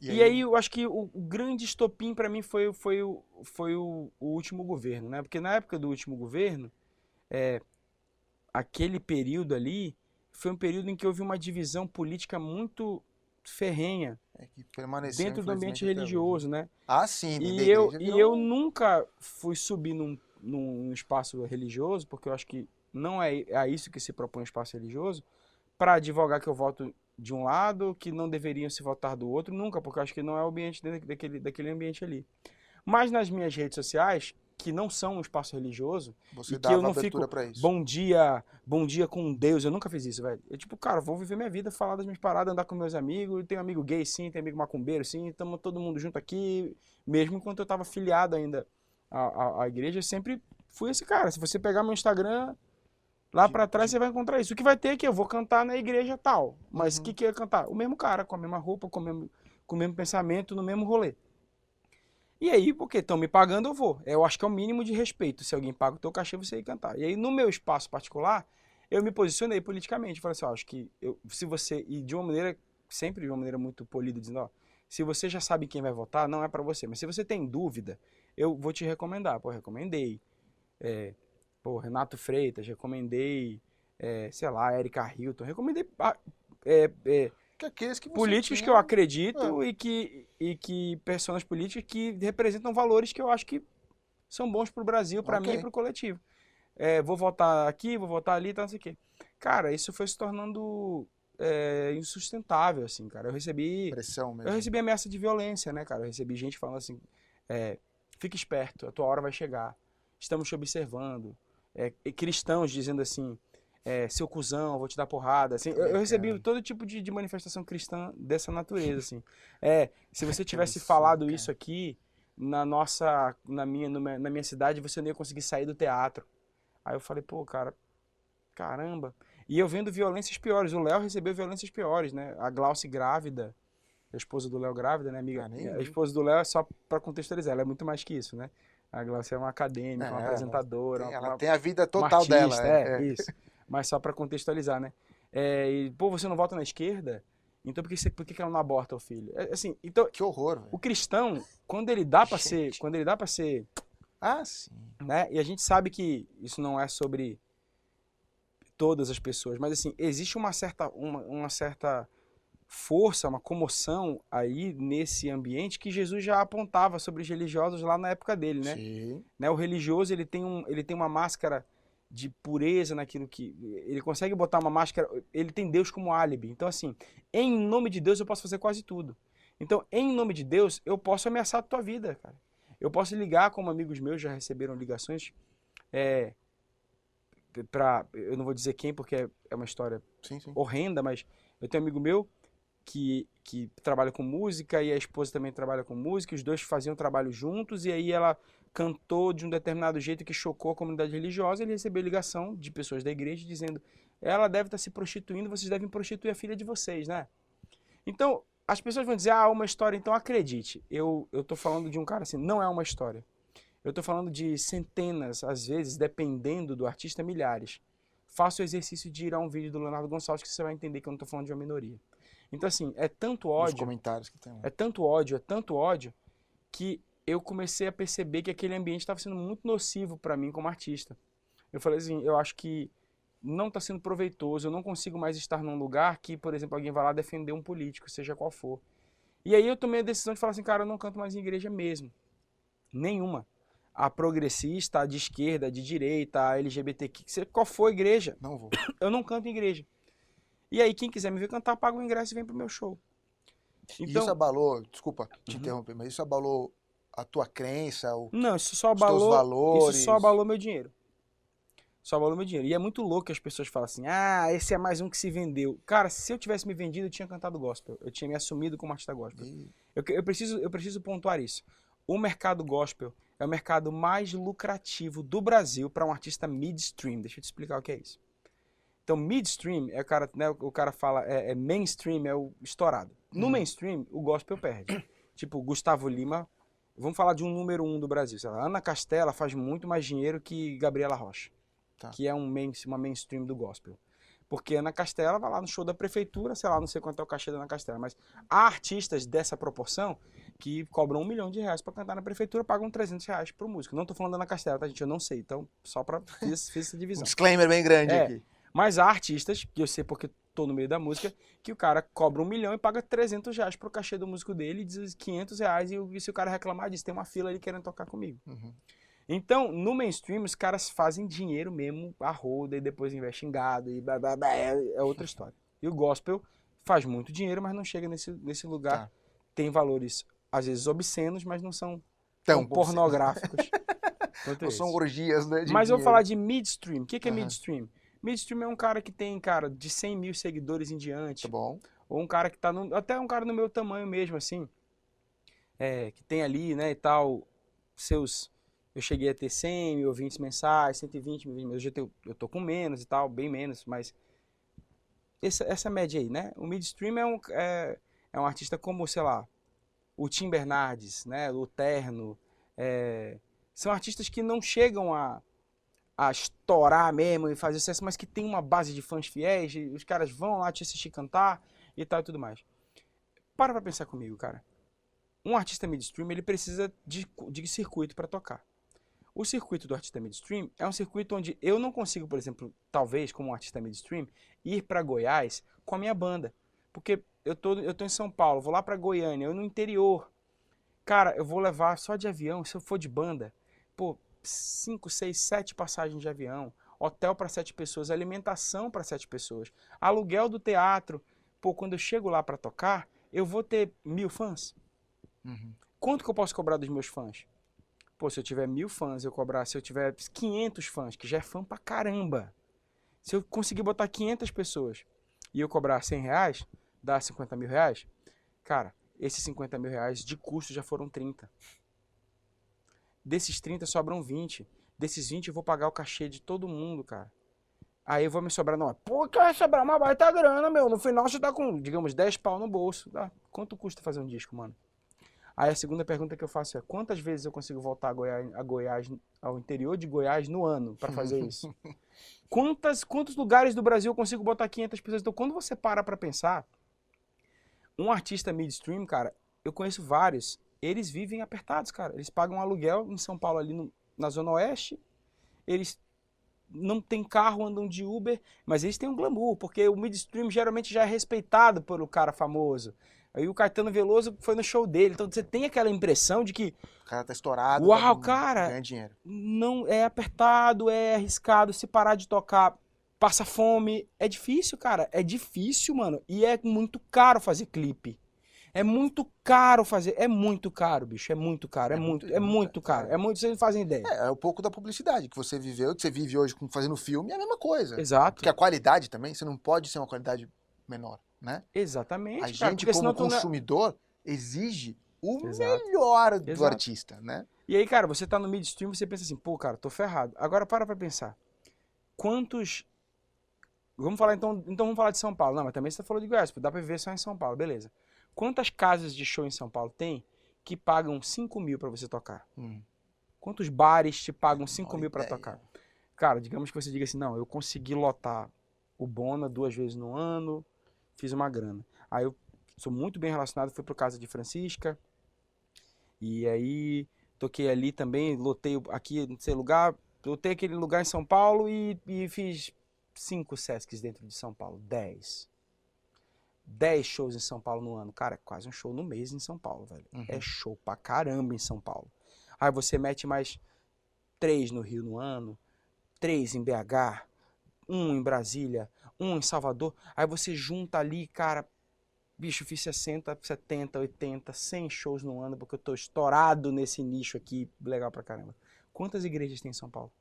E aí eu acho que o grande estopim para mim foi o último governo, né? Porque na época do último governo, aquele período ali foi um período em que houve uma divisão política muito ferrenha que permaneceu, dentro do ambiente religioso, né? Sim. E eu nunca fui subir num espaço religioso, porque eu acho que não é a isso que se propõe um espaço religioso, para advogar que eu voto de um lado, que não deveriam se votar do outro, nunca, porque eu acho que não é o ambiente daquele ambiente ali. Mas nas minhas redes sociais, que não são um espaço religioso, você e que eu não fico, isso. bom dia com Deus, eu nunca fiz isso, velho. Eu tipo, cara, vou viver minha vida, falar das minhas paradas, andar com meus amigos, tenho amigo gay sim, tenho amigo macumbeiro sim, estamos todo mundo junto aqui, mesmo enquanto eu estava filiado ainda à igreja, eu sempre fui esse cara. Se você pegar meu Instagram, lá pra trás você vai encontrar isso. O que vai ter é que eu vou cantar na igreja tal, mas o que eu ia cantar? O mesmo cara, com a mesma roupa, com o mesmo pensamento, no mesmo rolê. E aí, porque estão me pagando, eu vou. Eu acho que é o mínimo de respeito. Se alguém paga o teu cachê, você ir cantar. E aí, no meu espaço particular, eu me posicionei politicamente. Falei assim, ó, acho que se você... E de uma maneira, sempre de uma maneira muito polida, dizendo, ó, se você já sabe quem vai votar, não é pra você. Mas se você tem dúvida, eu vou te recomendar. Pô, recomendei. Renato Freitas, recomendei, sei lá, Erika Hilton. Recomendei Que aqueles que você políticos tinha... que eu acredito e que pessoas políticas que representam valores que eu acho que são bons pro Brasil, pra mim e pro coletivo. Vou votar aqui, vou votar ali, tá, não sei o quê. Cara, isso foi se tornando insustentável, assim, cara. Pressão Eu mesmo. recebi ameaça de violência, né, cara? Eu recebi gente falando assim, fica esperto, a tua hora vai chegar. Estamos te observando. E cristãos dizendo assim, seu cuzão, eu vou te dar porrada. Assim, eu recebi todo tipo de manifestação cristã dessa natureza, assim. Se você tivesse falado isso aqui na minha cidade, você não ia conseguir sair do teatro. Aí eu falei, pô, cara, caramba. E eu vendo violências piores. O Léo recebeu violências piores, né? A Glauce grávida, a esposa do Léo grávida, né, amiga? A esposa do Léo é só pra contextualizar, ela é muito mais que isso, né? A Glauce é uma acadêmica, uma apresentadora. Ela tem a vida uma total artista, dela. isso. Mas só pra contextualizar, né? E, pô, você não vota na esquerda? Então por que ela não aborta o filho? Assim, então, Que horror, velho. o cristão, quando ele dá pra ser, Ah, sim. né? E a gente sabe que isso não é sobre todas as pessoas, mas assim, existe uma certa força, uma comoção aí nesse ambiente que Jesus já apontava sobre os religiosos lá na época dele, né? Sim. O religioso, ele tem uma máscara de pureza naquilo que... Ele consegue botar uma máscara... Ele tem Deus como álibi. Então, assim, em nome de Deus eu posso fazer quase tudo. Então, em nome de Deus, eu posso ameaçar a tua vida, cara. Eu posso ligar, como amigos meus já receberam ligações, eu não vou dizer quem, porque é uma história horrenda, mas eu tenho um amigo meu que trabalha com música e a esposa também trabalha com música, os dois faziam trabalho juntos e aí ela cantou de um determinado jeito que chocou a comunidade religiosa. Ele recebeu ligação de pessoas da igreja dizendo, ela deve estar se prostituindo, vocês devem prostituir a filha de vocês, né? Então, as pessoas vão dizer, uma história, então acredite. Eu tô falando de um cara assim, não é uma história. Eu tô falando de centenas, às vezes, dependendo do artista, milhares. Faça o exercício de ir a um vídeo do Leonardo Gonçalves que você vai entender que eu não tô falando de uma minoria. Então, assim, é tanto ódio... Os comentários que tem lá. É tanto ódio, que eu comecei a perceber que aquele ambiente estava sendo muito nocivo para mim como artista. Eu falei assim, eu acho que não está sendo proveitoso, eu não consigo mais estar num lugar que, por exemplo, alguém vai lá defender um político, seja qual for. E aí eu tomei a decisão de falar assim, cara, eu não canto mais em igreja mesmo. Nenhuma. A progressista, a de esquerda, a de direita, a LGBTQ, qual for a igreja. Não vou. Eu não canto em igreja. E aí, quem quiser me ver cantar, paga o ingresso e vem pro meu show. Então, isso abalou, desculpa te interromper, mas isso abalou a tua crença, não, isso só os teus valores? Isso só abalou meu dinheiro. Só abalou meu dinheiro. E é muito louco que as pessoas falam assim, esse é mais um que se vendeu. Cara, se eu tivesse me vendido, eu tinha cantado gospel. Eu tinha me assumido como artista gospel. Eu preciso pontuar isso. O mercado gospel é o mercado mais lucrativo do Brasil para um artista midstream. Deixa eu te explicar o que é isso. Então, midstream é o cara, né, o cara fala, mainstream, é o estourado. No mainstream, o gospel perde. Tipo, Gustavo Lima, vamos falar de um número 1 do Brasil. Sei lá, Ana Castela faz muito mais dinheiro que Gabriela Rocha, que é uma mainstream do gospel. Porque Ana Castela vai lá no show da prefeitura, sei lá, não sei quanto é o cachê da Ana Castela, mas há artistas dessa proporção que cobram R$1 milhão para cantar na prefeitura, pagam R$300 pro músico. Não tô falando da Ana Castela, tá, gente? Eu não sei. Então, só pra fiz essa divisão. Um disclaimer bem grande aqui. Mas há artistas, que eu sei porque tô no meio da música, que o cara cobra R$1 milhão e paga R$300 pro cachê do músico dele, e diz R$500, e se o cara reclamar disso, tem uma fila ali querendo tocar comigo. Então, no mainstream, os caras fazem dinheiro mesmo, a roda, e depois investe em gado, e blá, blá, blá, é outra história. E o gospel faz muito dinheiro, mas não chega nesse lugar. Tem valores, às vezes, obscenos, mas não são tão pornográficos. Não são orgias, né? Mas eu vou falar de midstream. O que é midstream? Midstream é um cara que tem, cara, de 100 mil seguidores em diante. Tá bom. Ou um cara que tá, até um cara no meu tamanho mesmo, assim, que tem ali, né, e tal, eu cheguei a ter 100 mil ouvintes mensais, 120 mil, hoje eu tô com menos e tal, bem menos, mas essa média aí, né? O midstream é um artista como, sei lá, o Tim Bernardes, né? O Terno. São artistas que não chegam a estourar mesmo e fazer sucesso, mas que tem uma base de fãs fiéis, e os caras vão lá te assistir cantar e tal e tudo mais. Para pra pensar comigo, cara. Um artista midstream, ele precisa de circuito para tocar. O circuito do artista midstream é um circuito onde eu não consigo, por exemplo, talvez, como um artista midstream, ir para Goiás com a minha banda. Porque eu tô em São Paulo, vou lá para Goiânia, eu no interior. Cara, eu vou levar só de avião, se eu for de banda, pô, 5, 6, 7 passagens de avião, hotel para 7 pessoas, alimentação para 7 pessoas, aluguel do teatro. Pô, quando eu chego lá para tocar, eu vou ter 1000 fãs. Quanto que eu posso cobrar dos meus fãs? Pô, se eu tiver 1000 fãs, se eu tiver 500 fãs, que já é fã pra caramba. Se eu conseguir botar 500 pessoas e eu cobrar R$100, dá 50 mil reais, cara, esses 50 mil reais de custo já foram 30. Desses 30 sobram 20. Desses 20 eu vou pagar o cachê de todo mundo, cara. Aí eu vou me sobrar, não. Pô, que vai sobrar uma baita grana, meu. No final você tá com, digamos, 10 pau no bolso. Tá? Quanto custa fazer um disco, mano? Aí a segunda pergunta que eu faço é, quantas vezes eu consigo voltar a Goiás, ao interior de Goiás no ano para fazer isso? Quantos lugares do Brasil eu consigo botar 500 pessoas? Então, quando você para pensar, um artista midstream, cara, eu conheço vários, eles vivem apertados, cara. Eles pagam aluguel em São Paulo, ali na Zona Oeste, eles não têm carro, andam de Uber, mas eles têm um glamour, porque o midstream geralmente já é respeitado pelo cara famoso. Aí o Caetano Veloso foi no show dele, então você tem aquela impressão de que o cara tá estourado, uau, cara, ganha dinheiro. Não é apertado, é arriscado, se parar de tocar, passa fome. É difícil, cara, é difícil, mano, e é muito caro fazer clipe. É muito caro fazer, é muito caro, bicho, é muito caro, é muito caro, vocês não fazem ideia. É um pouco da publicidade que você viveu, que você vive hoje fazendo filme, é a mesma coisa. Exato. Porque a qualidade também, você não pode ser uma qualidade menor, né? Exatamente, a gente, como consumidor, exige o melhor do artista, né? E aí, cara, você tá no midstream, você pensa assim, pô, cara, tô ferrado. Agora para pra pensar. Quantos... Vamos falar então vamos falar de São Paulo. Não, mas também você falou de Goiás, dá pra viver só em São Paulo, beleza. Quantas casas de show em São Paulo tem que pagam 5 mil pra você tocar? Quantos bares te pagam 5 mil pra tocar? Cara, digamos que você diga assim, não, eu consegui lotar o Bona 2 vezes no ano, fiz uma grana. Aí eu sou muito bem relacionado, fui pro Casa de Francisca, e aí toquei ali também, lotei aqui, não sei, lugar, lotei aquele lugar em São Paulo e fiz 5 Sescs dentro de São Paulo, 10 shows em São Paulo no ano. Cara, é quase um show no mês em São Paulo, velho. É show pra caramba em São Paulo. Aí você mete mais 3 no Rio no ano, 3 em BH, 1 em Brasília, 1 em Salvador. Aí você junta ali, cara, bicho, fiz 60, 70, 80, 100 shows no ano, porque eu tô estourado nesse nicho aqui, legal pra caramba. Quantas igrejas tem em São Paulo?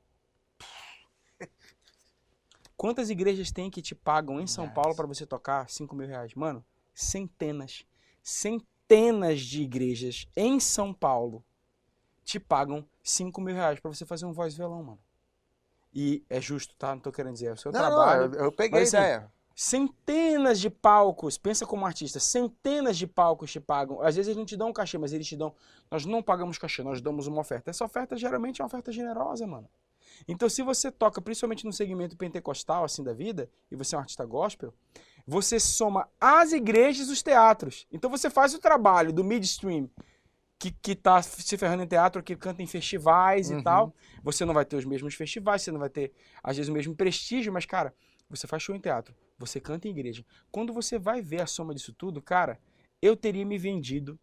Quantas igrejas tem que te pagam em São Paulo para você tocar 5 mil reais? Mano, centenas. Centenas de igrejas em São Paulo te pagam 5 mil reais para você fazer um voz e violão, mano. E é justo, tá? Não tô querendo dizer, é o seu trabalho. Não, eu peguei a ideia. Centenas de palcos, pensa como artista, centenas de palcos te pagam. Às vezes eles te dão um cachê, mas eles te dão... Nós não pagamos cachê, nós damos uma oferta. Essa oferta geralmente é uma oferta generosa, mano. Então, se você toca, principalmente no segmento pentecostal, assim, da vida, e você é um artista gospel, você soma as igrejas e os teatros. Então, você faz o trabalho do midstream, que tá se ferrando em teatro, que canta em festivais e tal. Você não vai ter os mesmos festivais, você não vai ter, às vezes, o mesmo prestígio, mas, cara, você faz show em teatro, você canta em igreja. Quando você vai ver a soma disso tudo, cara, eu teria me vendido.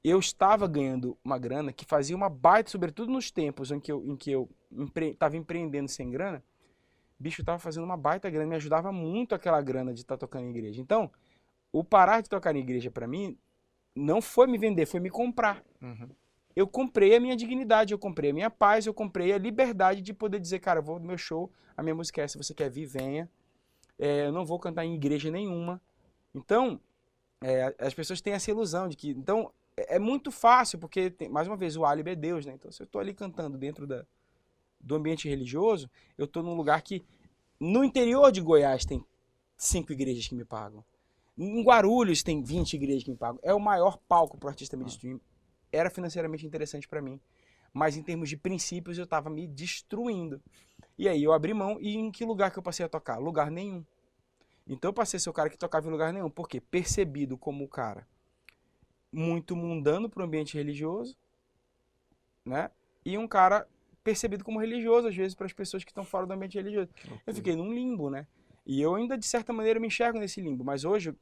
Eu estava ganhando uma grana que fazia uma baita, sobretudo nos tempos em que eu estava empreendendo sem grana, bicho, eu estava fazendo uma baita grana, me ajudava muito aquela grana de estar tocando em igreja. Então, o parar de tocar em igreja para mim não foi me vender, foi me comprar. Eu comprei a minha dignidade, eu comprei a minha paz, eu comprei a liberdade de poder dizer, cara, eu vou no meu show, a minha música é essa, se você quer vir, venha. Eu não vou cantar em igreja nenhuma. Então, as pessoas têm essa ilusão de que... Então, é muito fácil, porque, mais uma vez, o álibi é Deus, né? Então, se eu estou ali cantando dentro do ambiente religioso, eu estou num lugar que, no interior de Goiás, tem 5 igrejas que me pagam. Em Guarulhos tem 20 igrejas que me pagam. É o maior palco pro artista midstream. Era financeiramente interessante para mim. Mas em termos de princípios eu tava me destruindo. E aí eu abri mão e em que lugar que eu passei a tocar? Lugar nenhum. Então eu passei a ser o cara que tocava em lugar nenhum. Por quê? Percebido como o cara muito mundano pro ambiente religioso, né? E um cara percebido como religioso, às vezes, para as pessoas que estão fora do ambiente religioso. Eu fiquei num limbo, né? E eu ainda, de certa maneira, me enxergo nesse limbo. Mas hoje,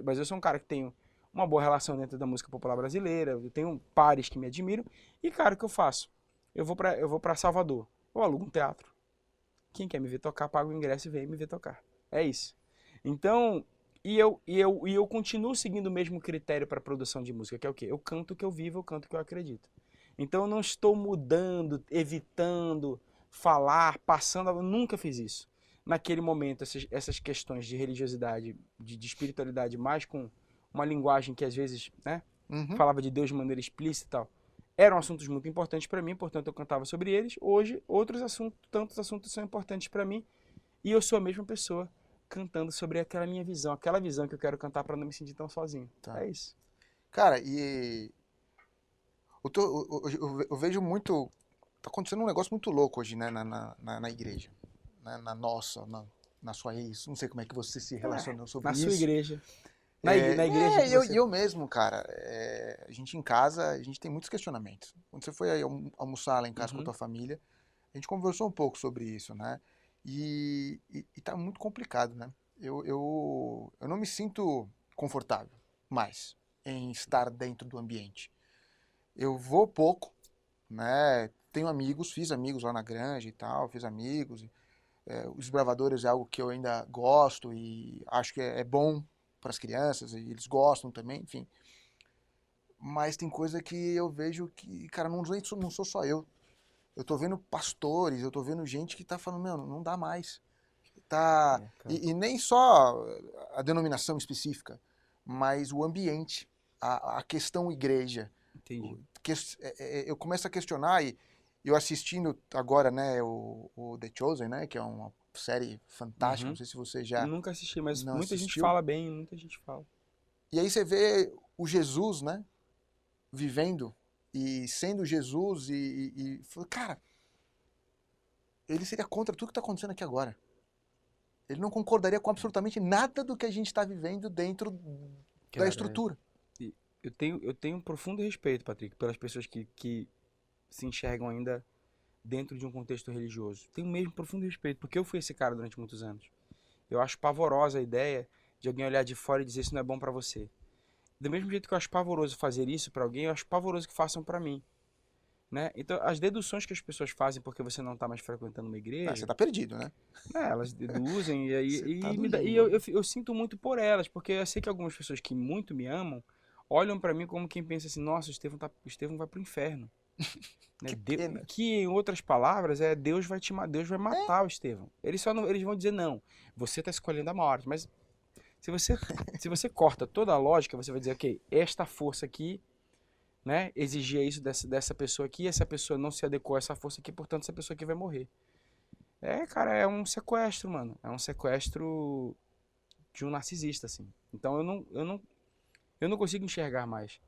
mas eu sou um cara que tenho uma boa relação dentro da música popular brasileira, eu tenho pares que me admiram. E, cara, o que eu faço? Eu vou pra Salvador, eu alugo um teatro. Quem quer me ver tocar, paga o ingresso e vem me ver tocar. É isso. Então, eu continuo seguindo o mesmo critério para produção de música, que é o quê? Eu canto o que eu vivo, eu canto o que eu acredito. Então eu não estou mudando, evitando falar, passando, eu nunca fiz isso. Naquele momento, essas questões de religiosidade, de espiritualidade, mais com uma linguagem que às vezes, né, falava de Deus de maneira explícita e tal, eram assuntos muito importantes para mim, portanto eu cantava sobre eles. Hoje, tantos assuntos são importantes para mim e eu sou a mesma pessoa cantando sobre aquela minha visão, aquela visão que eu quero cantar para não me sentir tão sozinho. Tá. É isso. Cara, e eu vejo muito. Tá acontecendo um negócio muito louco hoje, né, na igreja. Né, na sua ex. Não sei como é que você se relacionou sobre Na isso. sua igreja. Na igreja que você... eu mesmo, cara. A gente em casa, a gente tem muitos questionamentos. Quando você foi aí almoçar lá em casa com a tua família, a gente conversou um pouco sobre isso, né? E tá muito complicado, né? Eu não me sinto confortável mais em estar dentro do ambiente. Eu vou pouco, né? Tenho amigos, fiz amigos lá na Granja e tal, fiz amigos. Os Bravadores é algo que eu ainda gosto e acho que é bom para as crianças e eles gostam também, enfim. Mas tem coisa que eu vejo que, cara, não sou só eu. Eu tô vendo pastores, eu tô vendo gente que tá falando, meu, não dá mais. Tá, e nem só a denominação específica, mas o ambiente, a questão igreja. Entendi. Eu começo a questionar e eu assistindo agora, né, o The Chosen, né, que é uma série fantástica, não sei se você já Nunca assisti, mas não muita gente assistiu. fala bem, muita gente fala. E aí você vê o Jesus, né, vivendo e sendo Jesus e cara, ele seria contra tudo que está acontecendo aqui agora. Ele não concordaria com absolutamente nada do que a gente está vivendo dentro da estrutura. Eu tenho um profundo respeito, Patrick, pelas pessoas que se enxergam ainda dentro de um contexto religioso. Tenho mesmo profundo respeito, porque eu fui esse cara durante muitos anos. Eu acho pavorosa a ideia de alguém olhar de fora e dizer isso não é bom pra você. Do mesmo jeito que eu acho pavoroso fazer isso pra alguém, eu acho pavoroso que façam pra mim. Né? Então, as deduções que as pessoas fazem porque você não está mais frequentando uma igreja, Você tá perdido, né? elas deduzem Você tá no e limbo. eu sinto muito por elas, porque eu sei que algumas pessoas que muito me amam olham pra mim como quem pensa assim, nossa, o Estevão vai pro inferno. Né? Que pena. Que em outras palavras Deus vai matar o Estevão. Eles vão dizer não, você está escolhendo a morte, mas se você corta toda a lógica, você vai dizer, ok, esta força aqui, né, exigia isso dessa pessoa aqui, essa pessoa não se adequou a essa força aqui, portanto essa pessoa aqui vai morrer. Cara, é um sequestro, mano. É um sequestro de um narcisista, assim. Então eu não consigo enxergar mais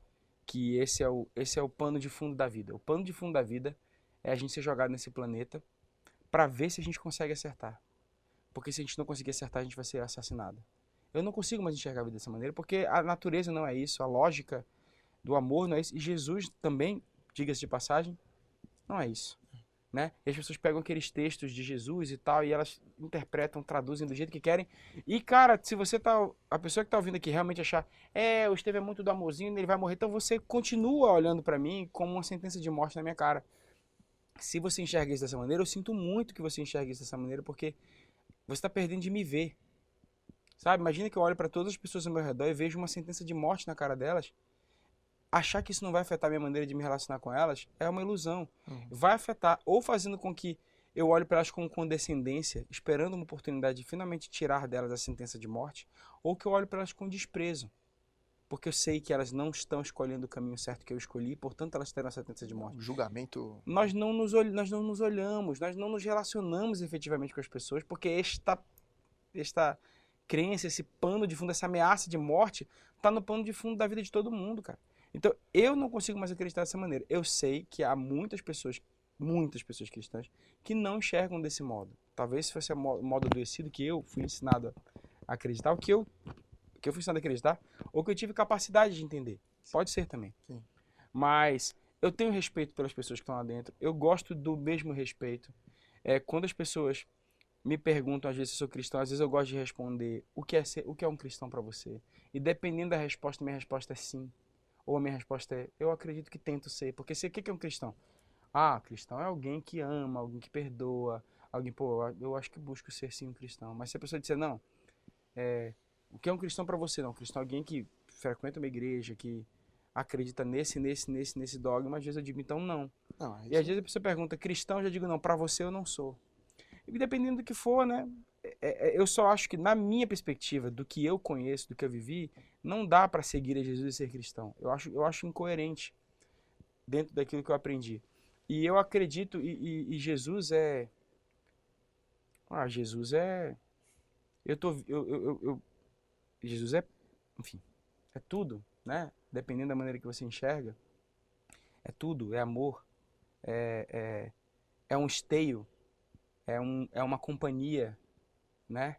que esse é o pano de fundo da vida. O pano de fundo da vida é a gente ser jogado nesse planeta pra ver se a gente consegue acertar. Porque se a gente não conseguir acertar, a gente vai ser assassinado. Eu não consigo mais enxergar a vida dessa maneira, porque a natureza não é isso, a lógica do amor não é isso. E Jesus também, diga-se de passagem, não é isso. Né? E as pessoas pegam aqueles textos de Jesus e tal, e elas interpretam, traduzem do jeito que querem. E, cara, se você tá. A pessoa que tá ouvindo aqui realmente achar, o Estevão é muito do amorzinho, ele vai morrer, então você continua olhando pra mim como uma sentença de morte na minha cara. Se você enxerga isso dessa maneira, eu sinto muito que você enxergue isso dessa maneira, porque você tá perdendo de me ver. Sabe? Imagina que eu olho pra todas as pessoas ao meu redor e vejo uma sentença de morte na cara delas. Achar que isso não vai afetar a minha maneira de me relacionar com elas é uma ilusão. Vai afetar, ou fazendo com que eu olhe para elas com condescendência, esperando uma oportunidade de finalmente tirar delas a sentença de morte, ou que eu olhe para elas com desprezo, porque eu sei que elas não estão escolhendo o caminho certo que eu escolhi, portanto elas terão a sentença de morte. O julgamento... Nós não nos olhamos, nós não nos relacionamos efetivamente com as pessoas, porque esta crença, esse pano de fundo, essa ameaça de morte, tá no pano de fundo da vida de todo mundo, cara. Então, eu não consigo mais acreditar dessa maneira. Eu sei que há muitas pessoas cristãs, que não enxergam desse modo. Talvez se fosse o modo adoecido que eu fui ensinado a acreditar, o que eu fui ensinado a acreditar, ou que eu tive capacidade de entender. Pode ser também. Sim. Mas eu tenho respeito pelas pessoas que estão lá dentro. Eu gosto do mesmo respeito. Quando as pessoas me perguntam, às vezes, se eu sou cristão, às vezes eu gosto de responder o que é um cristão para você. E dependendo da resposta, minha resposta é sim. Ou a minha resposta é, eu acredito que tento ser. Porque o que é um cristão? Ah, cristão é alguém que ama, alguém que perdoa, alguém, pô, eu acho que busco ser sim um cristão. Mas se a pessoa disser, não, o que é um cristão para você? Não, um cristão é alguém que frequenta uma igreja, que acredita nesse dogma, às vezes eu digo, então não. E às vezes a pessoa pergunta, cristão, eu já digo, não, para você eu não sou. E dependendo do que for, né, eu só acho que na minha perspectiva, do que eu conheço, do que eu vivi, não dá para seguir a Jesus e ser cristão. Eu acho incoerente dentro daquilo que eu aprendi. E eu acredito, e Jesus é... Jesus é... Jesus é, enfim, é tudo, né? Dependendo da maneira que você enxerga, é tudo, é amor, é um esteio, é uma companhia, né?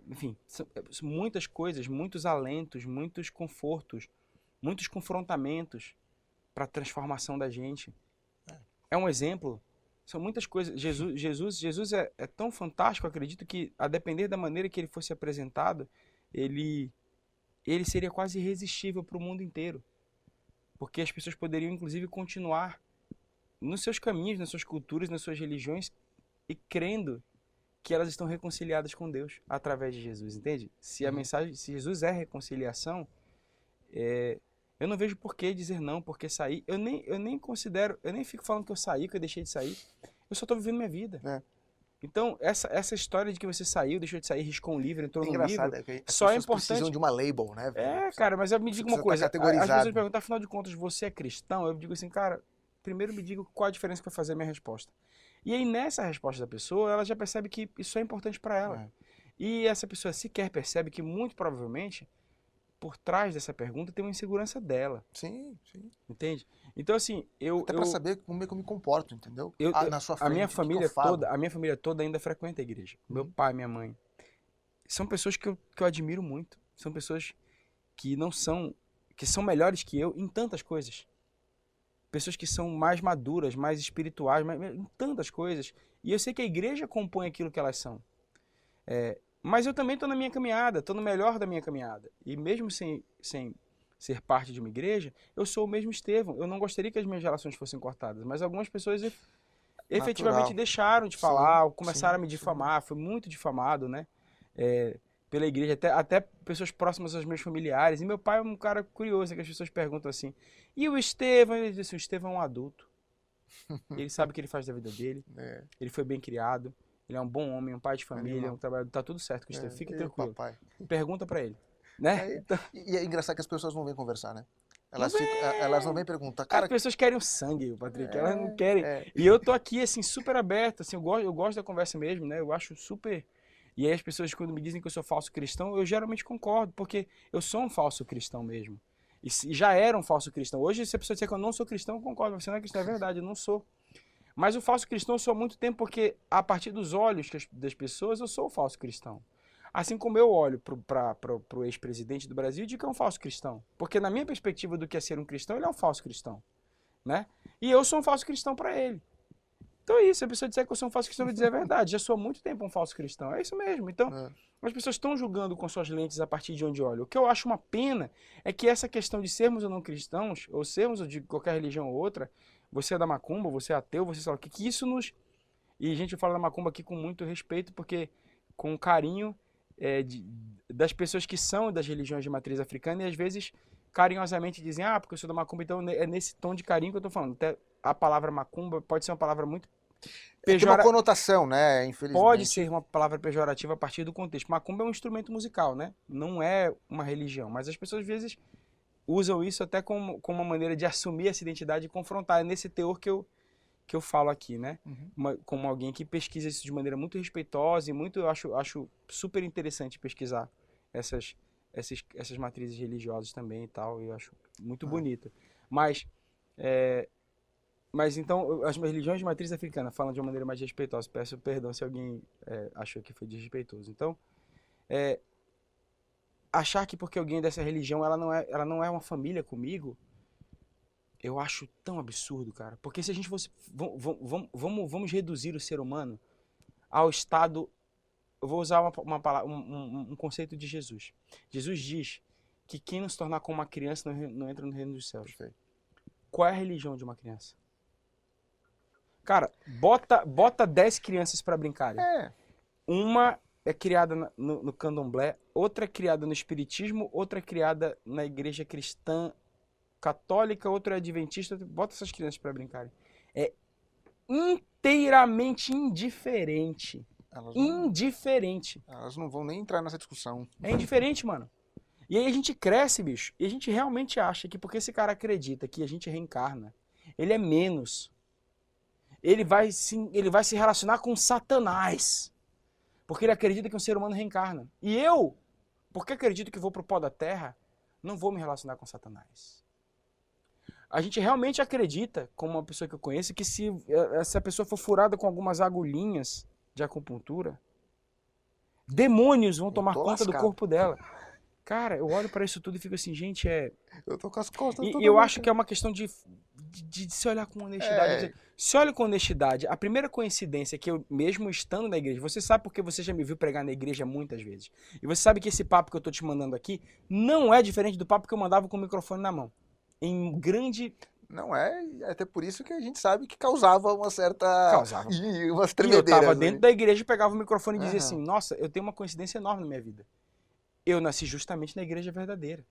Enfim, são muitas coisas, muitos alentos, muitos confortos, muitos confrontamentos para a transformação da gente. É um exemplo. São muitas coisas. Jesus é tão fantástico, eu acredito que, a depender da maneira que ele fosse apresentado, ele seria quase irresistível para o mundo inteiro. Porque as pessoas poderiam, inclusive, continuar nos seus caminhos, nas suas culturas, nas suas religiões, e crendo que elas estão reconciliadas com Deus através de Jesus, entende? Se a mensagem, se Jesus é reconciliação, eu não vejo por que dizer não, por que sair. Eu nem considero, eu nem fico falando que eu saí, que eu deixei de sair. Eu só estou vivendo minha vida. Então, essa história de que você saiu, deixou de sair, riscou um livro, entrou num livro, só é importante. Precisam de uma label, né? Cara, mas eu me digo uma coisa. As pessoas me perguntam, afinal de contas, você é cristão? Eu digo assim, cara, primeiro me diga qual a diferença que vai fazer a minha resposta. E aí, nessa resposta da pessoa, ela já percebe que isso é importante para ela. E essa pessoa sequer percebe que, muito provavelmente, por trás dessa pergunta tem uma insegurança dela. Sim, sim. Entende? Então, assim, até para saber como é que eu me comporto, entendeu? Na sua frente, a minha família toda ainda frequenta a igreja. Meu pai, minha mãe. São pessoas que eu admiro muito. São pessoas que são melhores que eu em tantas coisas. Pessoas que são mais maduras, mais espirituais, em tantas coisas. E eu sei que a igreja compõe aquilo que elas são. Mas eu também estou na minha caminhada, estou no melhor da minha caminhada. E mesmo sem ser parte de uma igreja, eu sou o mesmo Estevão. Eu não gostaria que as minhas relações fossem cortadas, mas algumas pessoas efetivamente deixaram de falar, ou começaram a me difamar. Fui muito difamado, né? Pela igreja, até pessoas próximas aos meus familiares. E meu pai é um cara curioso, que as pessoas perguntam assim, e o Estevão? Ele disse, o Estevão é um adulto. Ele sabe o que ele faz da vida dele. Ele foi bem criado. Ele é um bom homem, um pai de família, um trabalhador. Tá tudo certo com o Estevão. Fique tranquilo. Papai. Pergunta pra ele. Né? E é engraçado que as pessoas não vêm conversar, né? Elas não vêm perguntar. Cara, as pessoas querem o sangue, Patrick. Elas não querem. E eu tô aqui, assim, super aberto. Assim, eu gosto da conversa mesmo, né? Eu acho super... E aí as pessoas, quando me dizem que eu sou falso cristão, eu geralmente concordo, porque eu sou um falso cristão mesmo. E já era um falso cristão. Hoje, se a pessoa disser que eu não sou cristão, eu concordo. Você não é cristão, é verdade, eu não sou. Mas o falso cristão eu sou há muito tempo, porque a partir dos olhos das pessoas, eu sou o falso cristão. Assim como eu olho para o ex-presidente do Brasil e digo que é um falso cristão. Porque na minha perspectiva do que é ser um cristão, ele é um falso cristão. Né? E eu sou um falso cristão para ele. Então é isso, se a pessoa disser que eu sou um falso cristão, eu vou dizer a verdade. Já sou há muito tempo um falso cristão. É isso mesmo. Então, as pessoas estão julgando com suas lentes a partir de onde olham. O que eu acho uma pena é que essa questão de sermos ou não cristãos, ou sermos de qualquer religião ou outra, você é da macumba, você é ateu, você sabe o que isso nos... E a gente fala da macumba aqui com muito respeito, porque com carinho das pessoas que são das religiões de matriz africana, e às vezes carinhosamente dizem, porque eu sou da macumba, então é nesse tom de carinho que eu estou falando. Até a palavra macumba pode ser uma palavra muito pejorativa. Tem uma conotação, né? Infelizmente. Pode ser uma palavra pejorativa a partir do contexto. Macumba é um instrumento musical, né? Não é uma religião, mas as pessoas às vezes usam isso até como uma maneira de assumir essa identidade e confrontar. É nesse teor que que eu falo aqui, né? Uhum. Como alguém que pesquisa isso de maneira muito respeitosa e muito, eu acho super interessante pesquisar essas matrizes religiosas também e tal, eu acho muito Ah, bonito. Mas, é, mas então, as religiões de matriz africana falam de uma maneira mais respeitosa. Peço perdão se alguém achou que foi desrespeitoso. Então, achar que porque alguém é dessa religião ela não é uma família comigo, eu acho tão absurdo, cara. Porque se a gente fosse. Vamos reduzir o ser humano ao estado. Eu vou usar uma palavra, um conceito de Jesus. Jesus diz que quem não se tornar como uma criança não entra no reino dos céus. perfeito. Qual é a religião de uma criança? Cara, bota 10 crianças para brincarem. É, Uma é criada no candomblé, outra é criada no espiritismo, outra é criada na igreja cristã católica, outra é adventista. Bota essas crianças para brincarem. É inteiramente indiferente. elas não, Indiferente. elas não vão nem entrar nessa discussão. É indiferente, mano. E aí a gente cresce, bicho, e a gente realmente acha que porque esse cara acredita que a gente reencarna, ele é menos. Ele vai se relacionar com Satanás. Porque ele acredita que um ser humano reencarna. E eu, porque acredito que vou pro pó da terra, não vou me relacionar com Satanás. A gente realmente acredita, como uma pessoa que eu conheço, que se essa pessoa for furada com algumas agulhinhas de acupuntura, demônios vão Eu tomar tô conta do lascado. corpo dela. Cara, eu olho pra isso tudo e fico assim, gente, Eu tô com as costas E todas eu acho que é marcadas. uma questão de se olhar com honestidade. É, Se olha com honestidade, a primeira coincidência é que eu, mesmo estando na igreja, você sabe porque você já me viu pregar na igreja muitas vezes. E você sabe que esse papo que eu tô te mandando aqui não é diferente do papo que eu mandava com o microfone na mão. Em grande. não é, e até por isso que a gente sabe que causava uma certa. Causava. E umas E eu tava tremedeiras dentro ali. da igreja, pegava o microfone e dizia assim: Aham. Nossa, eu tenho uma coincidência enorme na minha vida. Eu nasci justamente na igreja verdadeira.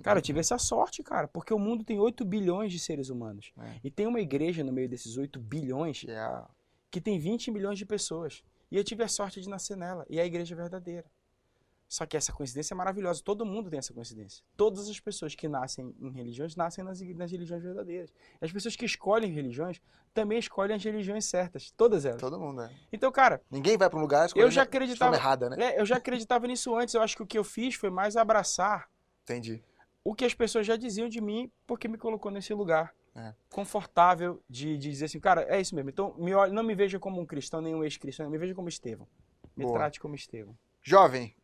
Cara, eu tive essa sorte, cara, porque o mundo tem 8 bilhões de seres humanos. É, E tem uma igreja no meio desses 8 bilhões que é a- que tem 20 milhões de pessoas. E eu tive a sorte de nascer nela. E é a igreja verdadeira. Só que essa coincidência é maravilhosa. Todo mundo tem essa coincidência. Todas as pessoas que nascem em religiões, nascem nas religiões verdadeiras. As pessoas que escolhem religiões, também escolhem as religiões certas. Todas elas. todo mundo, é. Então, cara, Ninguém vai para um lugar eu escolhendo já de forma acreditava. errada, né? Eu já acreditava nisso antes. Eu acho que o que eu fiz foi mais abraçar Entendi. o que as pessoas já diziam de mim, porque me colocou nesse lugar É. confortável de dizer assim, cara, é isso mesmo. Então, não me veja como um cristão, nem um ex-cristão, me veja como Estevão. Me Boa. trate como Estevão. Jovem,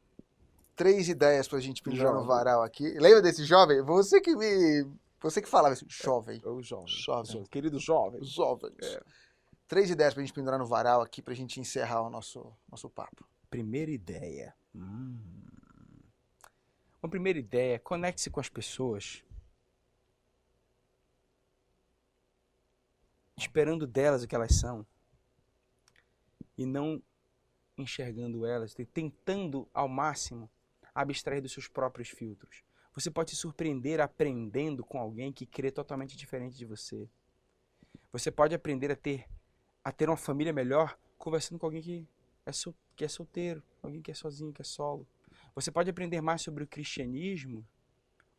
3 ideias pra gente pendurar no Jovem. varal aqui. Lembra desse jovem? Você que falava isso. Jovem. O jovem. Jovem. Querido jovem. Jovens. É. 3 ideias pra gente pendurar no varal aqui pra gente encerrar o nosso papo. Primeira ideia. Uma primeira ideia, conecte-se com as pessoas, esperando delas o que elas são, e não enxergando elas, tentando ao máximo abstrair dos seus próprios filtros. Você pode se surpreender aprendendo com alguém que crê totalmente diferente de você. Você pode aprender a ter uma família melhor conversando com alguém que é solteiro, alguém que é sozinho, que é solo. Você pode aprender mais sobre o cristianismo,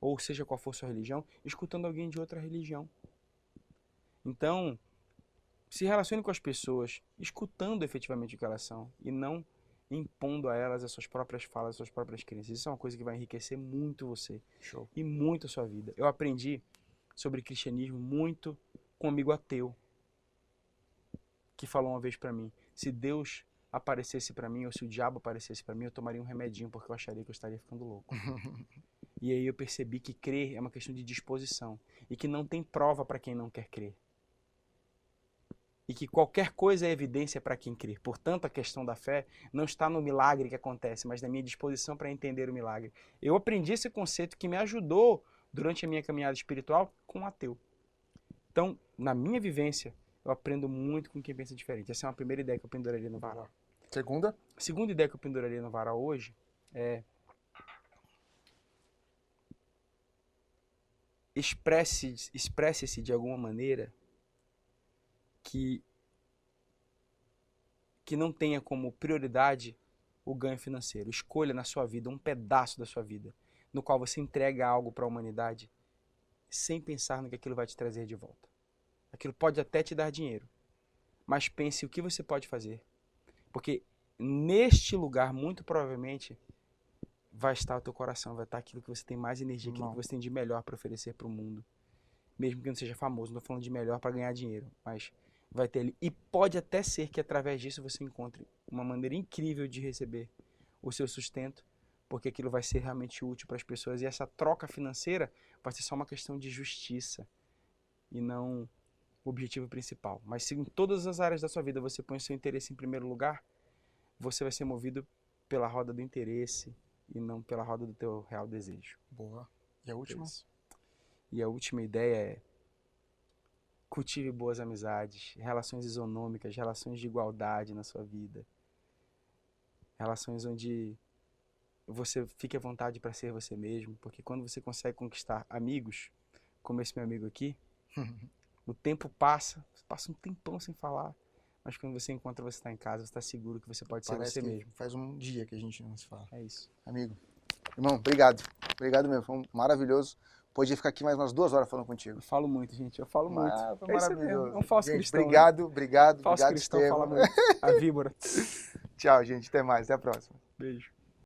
ou seja qual for sua religião, escutando alguém de outra religião. Então, se relacione com as pessoas, escutando efetivamente o que elas são, e não impondo a elas as suas próprias falas, as suas próprias crenças. Isso é uma coisa que vai enriquecer muito você. Show. E muito a sua vida. Eu aprendi sobre cristianismo muito com um amigo ateu, que falou uma vez pra mim, se Deus aparecesse pra mim, ou se o diabo aparecesse pra mim, eu tomaria um remedinho, porque eu acharia que eu estaria ficando louco. E aí eu percebi que crer é uma questão de disposição, e que não tem prova pra quem não quer crer. E que qualquer coisa é evidência para quem crê. Portanto, a questão da fé não está no milagre que acontece, mas na minha disposição para entender o milagre. Eu aprendi esse conceito que me ajudou durante a minha caminhada espiritual com um ateu. Então, na minha vivência, eu aprendo muito com quem pensa diferente. Essa é uma primeira ideia que eu penduraria no varal. Segunda? A segunda ideia que eu penduraria no varal hoje é expresse-se de alguma maneira que não tenha como prioridade o ganho financeiro. Escolha na sua vida um pedaço da sua vida, no qual você entrega algo para a humanidade sem pensar no que aquilo vai te trazer de volta. Aquilo pode até te dar dinheiro. Mas pense o que você pode fazer. Porque neste lugar, muito provavelmente, vai estar o teu coração, vai estar aquilo que você tem mais energia, aquilo que você tem de melhor para oferecer para o mundo. Mesmo que não seja famoso, não estou falando de melhor para ganhar dinheiro, mas vai ter ali. E pode até ser que através disso você encontre uma maneira incrível de receber o seu sustento, porque aquilo vai ser realmente útil para as pessoas. E essa troca financeira vai ser só uma questão de justiça e não o objetivo principal. Mas se em todas as áreas da sua vida você põe o seu interesse em primeiro lugar, você vai ser movido pela roda do interesse e não pela roda do teu real desejo. Boa. E a última? E a última ideia é: cultive boas amizades, relações isonômicas, relações de igualdade na sua vida. Relações onde você fique à vontade para ser você mesmo, porque quando você consegue conquistar amigos, como esse meu amigo aqui, o tempo passa, você passa um tempão sem falar, mas quando você encontra, você está em casa, você está seguro que você pode ser você mesmo. Faz um dia que a gente não se fala. É isso. Amigo, irmão, obrigado. Obrigado mesmo, foi maravilhoso. Podia ficar aqui mais umas 2 horas falando contigo. Eu falo muito, gente, eu falo muito. Foi maravilhoso. É um falso gente, cristão. Obrigado, Falso obrigado, cristão Estevam. fala muito. A víbora. Tchau, gente, até mais, até a próxima. Beijo.